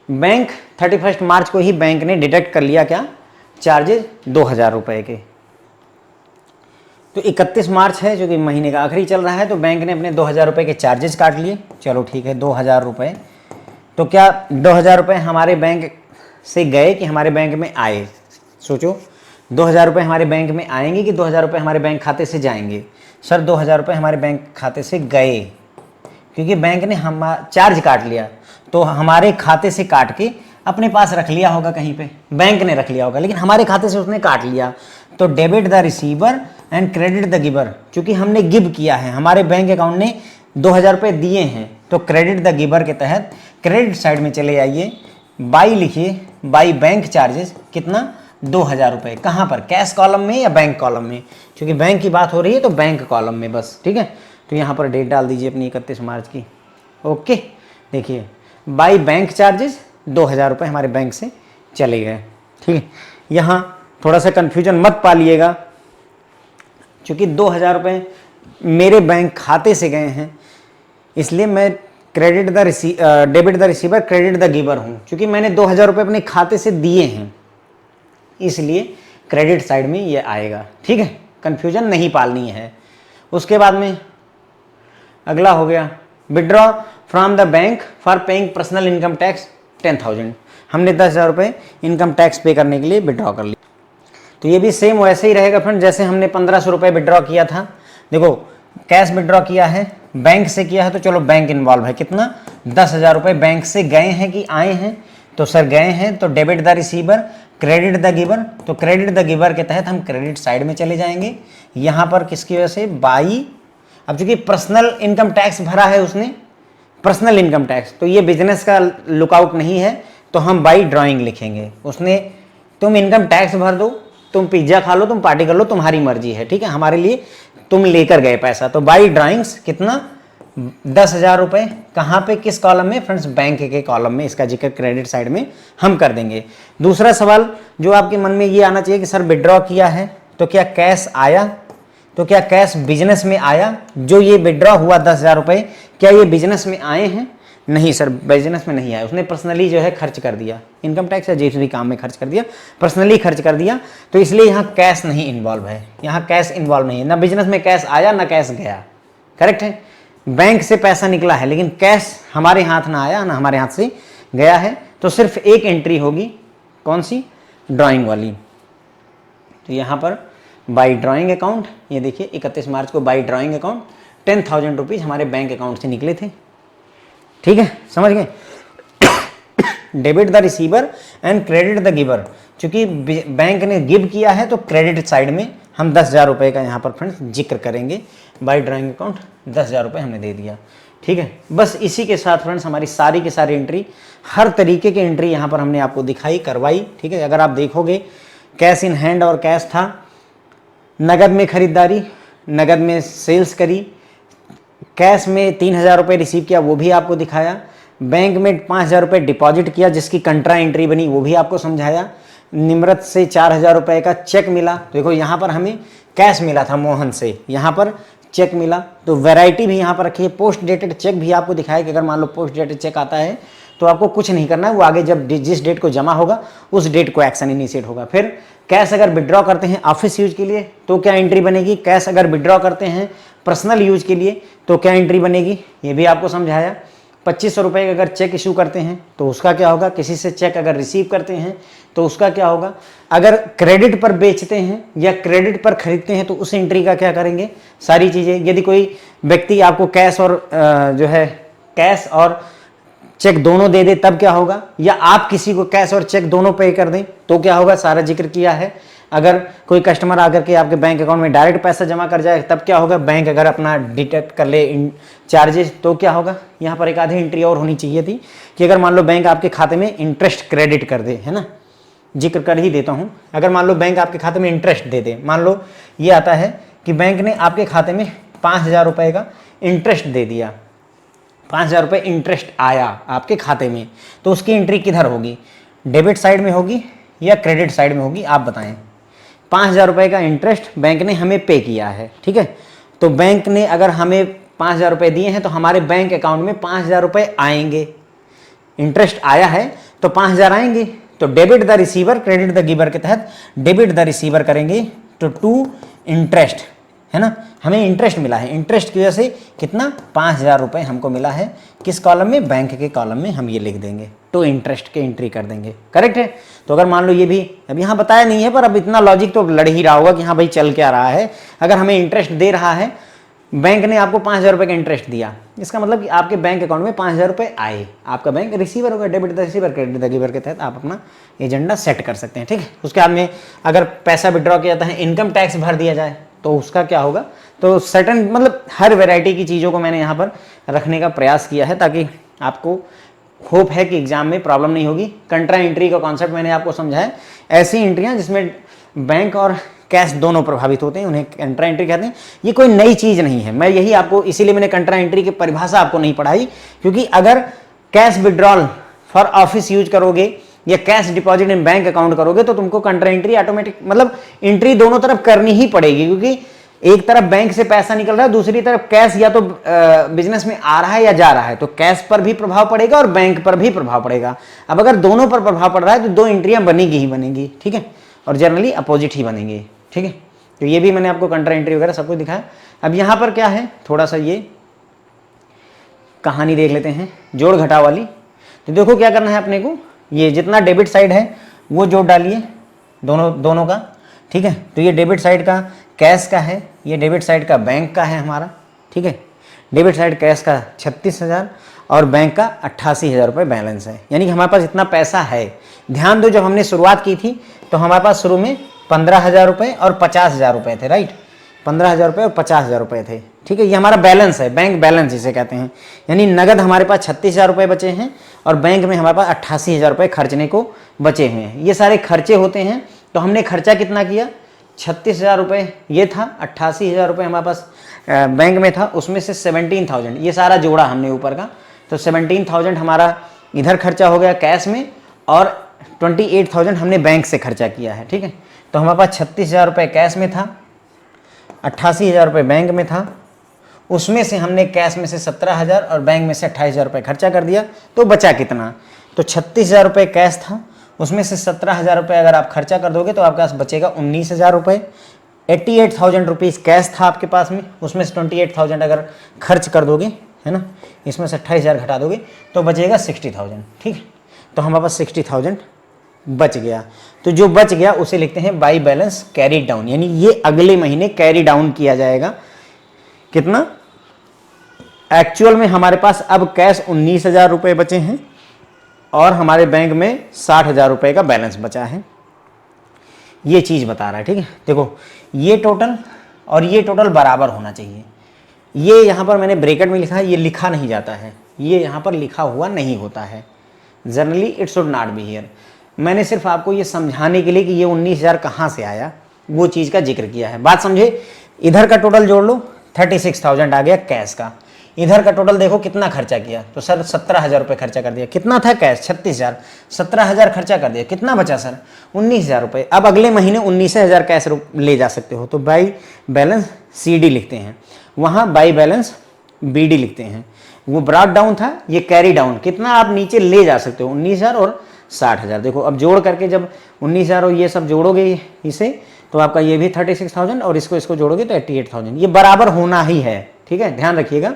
बैंक 31 मार्च को ही बैंक ने डिडक्ट कर लिया क्या? चार्जेज 2,000 रुपये के। तो 31 मार्च है, जो कि महीने का आखिरी चल रहा है, तो बैंक ने अपने 2,000 रुपये के चार्जेस काट लिए। चलो ठीक है, 2,000 रुपये, तो क्या 2,000 रुपये हमारे बैंक से गए कि हमारे बैंक में आए? सोचो, 2,000 रुपये हमारे बैंक में आएंगे कि 2,000 रुपये हमारे बैंक खाते से जाएंगे? सर 2,000 रुपये हमारे बैंक खाते से गए, क्योंकि बैंक ने हम चार्ज काट लिया, तो हमारे खाते से काट के अपने पास रख लिया होगा कहीं पे, बैंक ने रख लिया होगा, लेकिन हमारे खाते से उसने काट लिया। तो debit the receiver and credit the giver, क्योंकि हमने गिव किया है, हमारे बैंक अकाउंट ने 2,000 रुपये दिए हैं, तो क्रेडिट द गिवर के तहत क्रेडिट साइड में चले आइए। बाई लिखिए, बाई बैंक चार्जेस कितना? 2,000 रुपये। कहाँ पर? कैश कॉलम में या बैंक कॉलम में? क्योंकि बैंक की बात हो रही है तो बैंक कॉलम में बस। ठीक है, तो यहाँ पर डेट डाल दीजिए अपनी 31 मार्च की। ओके, देखिए बाई बैंक चार्जेस 2,000 रुपये हमारे बैंक से चले गए। ठीक है, यहाँ थोड़ा सा कन्फ्यूजन मत पालिएगा, क्योंकि 2,000 रुपये मेरे बैंक खाते से गए हैं, इसलिए मैं debit the receiver credit the giver हूँ, क्योंकि मैंने 2,000 रुपये अपने खाते से दिए हैं, इसलिए क्रेडिट साइड में ये आएगा। ठीक है, कन्फ्यूजन नहीं पालनी है। उसके बाद में अगला हो गया withdraw from the bank for paying personal income tax 10,000। हमने 10,000 रुपये इनकम टैक्स पे करने के लिए विड्रॉ कर लिया। तो ये भी सेम वैसे ही रहेगा फ्रेंड, जैसे हमने 1,500 रुपये विड्रॉ किया था। देखो कैश विड्रॉ किया है, बैंक से किया है, तो चलो बैंक इन्वॉल्व है। कितना? 10,000 रुपये बैंक से गए हैं कि आए हैं? तो सर गए हैं, तो debit the receiver credit the giver, तो क्रेडिट द गिवर के तहत हम क्रेडिट साइड में चले जाएंगे। यहाँ पर किसकी वजह से? बाई, अब चूंकि पर्सनल इनकम टैक्स भरा है उसने, पर्सनल इनकम टैक्स, तो ये बिजनेस का लुकआउट नहीं है, तो हम बाई ड्राइंग लिखेंगे। उसने तुम इनकम टैक्स भर दो, तुम पिज्जा खा लो, तुम पार्टी कर लो, तुम्हारी मर्जी है, ठीक है, हमारे लिए तुम लेकर गए पैसा। तो बाई ड्राइंग्स कितना, 10,000 रुपये। कहाँ पे, किस कॉलम में फ्रेंड्स, बैंक के कॉलम में, इसका जिक्र क्रेडिट साइड में हम कर देंगे। दूसरा सवाल जो आपके मन में ये आना चाहिए कि सर विड्रॉ किया है तो क्या कैश आया, तो क्या कैश बिजनेस में आया, जो ये विड्रॉ हुआ 10,000 रुपये क्या ये बिजनेस में आए हैं? नहीं सर, बिजनेस में नहीं आया, उसने पर्सनली जो है खर्च कर दिया, इनकम टैक्स या जिस भी काम में खर्च कर दिया, पर्सनली खर्च कर दिया, तो इसलिए यहाँ कैश नहीं इन्वॉल्व है, यहाँ कैश इन्वॉल्व नहीं है, ना बिजनेस में कैश आया ना कैश गया, करेक्ट है। बैंक से पैसा निकला है लेकिन कैश हमारे हाथ ना आया ना हमारे हाथ से गया है, तो सिर्फ एक एंट्री होगी, कौन सी, ड्राइंग वाली। तो यहाँ पर बाई ड्राइंग अकाउंट, ये देखिए 31 मार्च को बाई ड्राइंग अकाउंट 10,000 रुपीज़ हमारे बैंक अकाउंट से निकले थे, ठीक है, समझ गए। Debit the receiver and credit the giver, चूंकि बैंक ने गिव किया है तो क्रेडिट साइड में हम 10,000 रुपये का यहाँ पर फ्रेंड्स जिक्र करेंगे। बाई ड्राइंग अकाउंट 10,000 रुपये हमने दे दिया, ठीक है। बस इसी के साथ फ्रेंड्स हमारी सारी की सारी एंट्री, हर तरीके की एंट्री यहाँ पर हमने आपको दिखाई, करवाई, ठीक है। अगर आप देखोगे कैश इन हैंड और कैश था, नगद में खरीदारी, नगद में सेल्स करी, कैश में 3,000 रुपये रिसीव किया वो भी आपको दिखाया, बैंक में 5,000 रुपये डिपॉजिट किया जिसकी कंट्रा एंट्री बनी वो भी आपको समझाया, निम्रत से 4,000 रुपये का चेक मिला, देखो यहाँ पर हमें कैश मिला था मोहन से, यहाँ पर चेक मिला, तो वैरायटी भी यहाँ पर रखी है। पोस्ट डेटेड चेक भी आपको दिखाया कि अगर मान लो पोस्ट डेटेड चेक आता है तो आपको कुछ नहीं करना है, वो आगे जब जिस डेट को जमा होगा उस डेट को एक्शन इनिशिएट होगा। फिर कैश अगर विड्रॉ करते हैं ऑफिस यूज के लिए तो क्या एंट्री बनेगी, कैश अगर विड्रॉ करते हैं पर्सनल यूज के लिए तो क्या एंट्री बनेगी, ये भी आपको समझाया। 2500 रुपये का अगर चेक इशू करते हैं तो उसका क्या होगा, किसी से चेक अगर रिसीव करते हैं तो उसका क्या होगा, अगर क्रेडिट पर बेचते हैं या क्रेडिट पर खरीदते हैं तो उस एंट्री का क्या करेंगे, सारी चीज़ें। यदि कोई व्यक्ति आपको कैश और जो है कैश और चेक दोनों दे दे तब क्या होगा, या आप किसी को कैश और चेक दोनों पे कर दें तो क्या होगा, सारा जिक्र किया है। अगर कोई कस्टमर आकर के आपके बैंक अकाउंट में डायरेक्ट पैसा जमा कर जाए तब क्या होगा, बैंक अगर अपना डिटेक्ट कर ले चार्जेस तो क्या होगा। यहाँ पर एक आधी एंट्री और होनी चाहिए थी कि अगर मान लो बैंक आपके खाते में इंटरेस्ट क्रेडिट कर दे, है ना, जिक्र कर ही देता हूँ। अगर मान लो बैंक आपके खाते में इंटरेस्ट दे दे, मान लो ये आता है कि बैंक ने आपके खाते में 5,000 रुपये का इंटरेस्ट दे दिया, 5,000 रुपये इंटरेस्ट आया आपके खाते में, तो उसकी एंट्री किधर होगी, डेबिट साइड में होगी या क्रेडिट साइड में होगी, आप बताएं। 5,000 रुपये का इंटरेस्ट बैंक ने हमें पे किया है, ठीक है, तो बैंक ने अगर हमें 5,000 रुपये दिए हैं तो हमारे बैंक अकाउंट में 5,000 रुपये आएंगे, इंटरेस्ट आया है तो 5,000 आएंगे। तो debit the receiver credit the giver के तहत डेबिट द रिसीवर करेंगे तो टू इंटरेस्ट, है ना, हमें इंटरेस्ट मिला है, इंटरेस्ट की वजह से कितना, 5,000 रुपये हमको मिला है, किस कॉलम में, बैंक के कॉलम में हम ये लिख देंगे, तो इंटरेस्ट के एंट्री कर देंगे, करेक्ट है। तो अगर मान लो ये भी अब यहाँ बताया नहीं है पर अब इतना लॉजिक तो लड़ ही रहा होगा कि हाँ भाई चल क्या रहा है। अगर हमें इंटरेस्ट दे रहा है, बैंक ने आपको 5,000 रुपये का इंटरेस्ट दिया, इसका मतलब कि आपके बैंक अकाउंट में 5,000 रुपये आए, आपका बैंक रिसीवर होगा, debit the receiver credit the giver के तहत आप अपना एजेंडा सेट कर सकते हैं, ठीक है। उसके बाद में अगर पैसा विड्रॉ किया जाता है, इनकम टैक्स भर दिया जाए तो उसका क्या होगा। तो सर्टन मतलब हर वैरायटी की चीज़ों को मैंने यहाँ पर रखने का प्रयास किया है ताकि आपको होप है कि एग्जाम में प्रॉब्लम नहीं होगी। कंट्रा एंट्री का कॉन्सेप्ट मैंने आपको समझाया, ऐसी एंट्रियाँ जिसमें बैंक और कैश दोनों प्रभावित होते हैं उन्हें कंट्रा एंट्री कहते हैं। ये कोई नई चीज़ नहीं है, मैं यही आपको इसीलिए मैंने कंट्रा एंट्री की परिभाषा आपको नहीं पढ़ाई, क्योंकि अगर cash withdrawal for office use करोगे या cash deposit in bank account करोगे तो तुमको कंट्रा एंट्री ऑटोमेटिक मतलब एंट्री दोनों तरफ करनी ही पड़ेगी, क्योंकि एक तरफ बैंक से पैसा निकल रहा है, दूसरी तरफ कैश या तो बिजनेस में आ रहा है या जा रहा है, तो कैश पर भी प्रभाव पड़ेगा और बैंक पर भी प्रभाव पड़ेगा। अब अगर दोनों पर प्रभाव पड़ रहा है तो दो एंट्रियां बनेगी ही बनेगी, ठीक है, और जनरली अपोजिट ही बनेंगी, ठीक है। तो ये भी मैंने आपको कंट्रा एंट्री वगैरह सब कुछ दिखाया। अब यहाँ पर क्या है, थोड़ा सा ये कहानी देख लेते हैं जोड़ घटाव वाली। तो देखो क्या करना है अपने को, ये जितना डेबिट साइड है वो जोड़ डालिए दोनों का, ठीक है। तो ये डेबिट साइड का कैश का है, ये डेबिट साइड का बैंक का है हमारा, ठीक है। डेबिट साइड कैश का 36,000 और बैंक का 88,000 रुपये बैलेंस है, यानी कि हमारे पास इतना पैसा है। ध्यान दो, जब हमने शुरुआत की थी तो हमारे पास शुरू में 15,000 रुपये और 50,000 रुपये थे, राइट। 15,000 रुपये और 50,000 रुपये थे। ठीक है, ये हमारा बैलेंस है, बैंक बैलेंस जिसे कहते हैं। यानी नगद हमारे पास 36,000 रुपये बचे हैं और बैंक में हमारे पास 88,000 रुपये खर्चने को बचे हुए हैं। ये सारे खर्चे होते हैं। तो हमने खर्चा कितना किया, 36,000 रुपये ये था, 88,000 रुपये हमारे पास बैंक में था, उसमें से 17,000 ये सारा जोड़ा हमने ऊपर का, तो 17,000 हमारा इधर खर्चा हो गया कैश में और 28,000 हमने बैंक से खर्चा किया है। ठीक है, तो हमारे पास 36,000 रुपये कैश में था, 88,000 रुपये बैंक में था, उसमें से हमने कैश में से 17,000 और बैंक में से 28,000 रुपये खर्चा कर दिया। तो बचा कितना, तो 36,000 रुपये कैश था, उसमें से 17,000 रुपये अगर आप खर्चा कर दोगे तो आपके पास बचेगा 19,000 रुपये। 88,000 रुपीज़ कैश था आपके पास में, उसमें से 28,000 अगर खर्च कर दोगे, है ना, इसमें से 28,000 घटा दोगे तो बचेगा 60,000। ठीक है, तो हमारे पास 60,000 बच गया। तो जो बच गया उसे लिखते हैं बाई बैलेंस कैरी डाउन, यानी ये अगले महीने कैरी डाउन किया जाएगा। कितना, एक्चुअल में हमारे पास अब कैश 19,000 रुपये बचे हैं और हमारे बैंक में 60,000 रुपये का बैलेंस बचा है। ये चीज़ बता रहा है। ठीक है, देखो ये टोटल और ये टोटल बराबर होना चाहिए। ये यहाँ पर मैंने ब्रैकेट में लिखा है, ये लिखा नहीं जाता है, ये यहाँ पर लिखा हुआ नहीं होता है। Generally it should not be here. मैंने सिर्फ आपको ये समझाने के लिए कि ये 19,000 कहाँ से आया वो चीज़ का जिक्र किया है। बात समझे, इधर का टोटल जोड़ लो, 36,000 आ गया कैश का। इधर का टोटल देखो कितना खर्चा किया, तो सर 17,000 रुपये खर्चा कर दिया। कितना था कैश, 36,000, 17,000 खर्चा कर दिया, कितना बचा सर, 19,000 रुपये। अब अगले महीने 19,000 कैश ले जा सकते हो, तो बाई बैलेंस CD लिखते हैं, वहाँ बाई बैलेंस BD लिखते हैं। वो ब्रॉट डाउन था, ये कैरी डाउन, कितना आप नीचे ले जा सकते हो, 19,000 और 60,000। देखो अब जोड़ करके जब 19,000 और ये सब जोड़ोगे इसे, तो आपका ये भी 36,000 और इसको जोड़ोगे तो 88,000। ये बराबर होना ही है। ठीक है, ध्यान रखिएगा,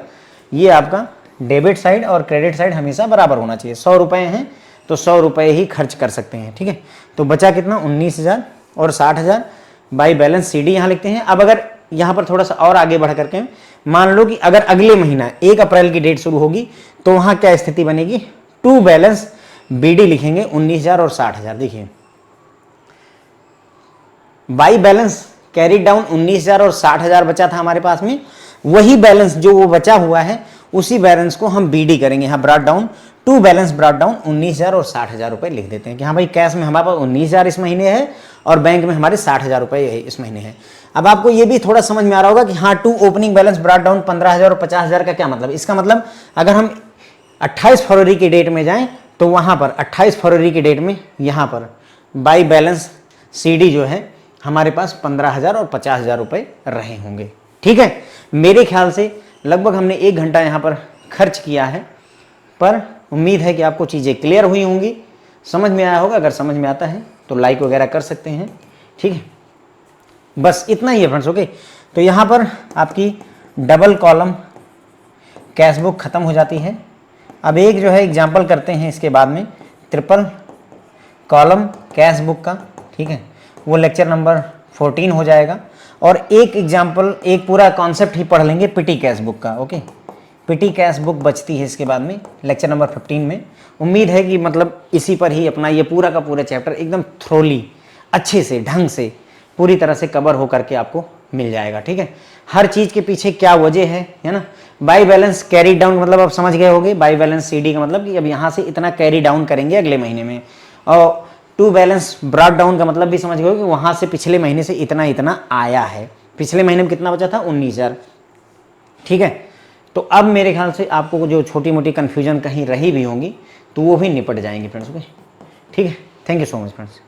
ये आपका डेबिट साइड और क्रेडिट साइड हमेशा बराबर होना चाहिए। 100 रुपये हैं तो 100 रुपये ही खर्च कर सकते हैं। ठीक है, तो बचा कितना, 19,000 और 60,000। बाई बैलेंस CD यहाँ लिखते हैं। अब अगर यहाँ पर थोड़ा सा और आगे बढ़ करके मान लो कि अगर अगले महीना 1 अप्रैल की डेट शुरू होगी तो वहाँ क्या स्थिति बनेगी, टू बैलेंस BD लिखेंगे 19,000 और 60,000। देखिए बाई बैलेंस कैरी डाउन 19,000 और 60,000 बचा था हमारे पास में, वही बैलेंस जो वो बचा हुआ है उसी बैलेंस को हम BD करेंगे। यहाँ brought down, to balance brought down 19,000 और 60,000 रुपये लिख देते हैं कि हाँ भाई कैश में हमारे पास 19,000 इस महीने है और बैंक में हमारे 60,000 रुपये इस महीने है। अब आपको ये भी थोड़ा समझ में आ रहा होगा कि हाँ to opening balance brought down 15,000 और 50,000 का क्या मतलब। इसका मतलब अगर हम 28 फरवरी की डेट में जाएं तो वहाँ पर 28 फरवरी की डेट में यहाँ पर बाई बैलेंस CD जो है हमारे पास 15,000 और 50,000 रुपये रहे होंगे। ठीक है, मेरे ख्याल से लगभग हमने 1 घंटा यहाँ पर खर्च किया है, पर उम्मीद है कि आपको चीज़ें क्लियर हुई होंगी, समझ में आया होगा। अगर समझ में आता है तो लाइक वगैरह कर सकते हैं। ठीक है, बस इतना ही है फ्रेंड्स। ओके, तो यहाँ पर आपकी डबल कॉलम कैश बुक ख़त्म हो जाती है। अब एक जो है एग्जाम्पल करते हैं इसके बाद में, ट्रिपल कॉलम कैश बुक का। ठीक है, वो लेक्चर नंबर 14 हो जाएगा। और एक एग्जाम्पल, एक पूरा कॉन्सेप्ट ही पढ़ लेंगे पिटी कैश बुक का। ओके, पिटी कैश बुक बचती है इसके बाद में लेक्चर नंबर 15 में। उम्मीद है कि मतलब इसी पर ही अपना ये पूरा का पूरा चैप्टर एकदम थ्रोली अच्छे से ढंग से पूरी तरह से कवर हो करके आपको मिल जाएगा। ठीक है, हर चीज़ के पीछे क्या वजह है ना। बाई बैलेंस कैरी डाउन मतलब आप समझ गए होंगे, बाई बैलेंस CD का मतलब कि अब यहाँ से इतना कैरी डाउन करेंगे अगले महीने में। और टू बैलेंस ब्रॉट डाउन का मतलब भी समझ गए कि वहाँ से पिछले महीने से इतना इतना आया है। पिछले महीने में कितना बचा था, 19,000। ठीक है, तो अब मेरे ख्याल से आपको जो छोटी मोटी कन्फ्यूजन कहीं रही भी होंगी तो वो भी निपट जाएंगे फ्रेंड्स। ओके, ठीक है, thank you so much friends.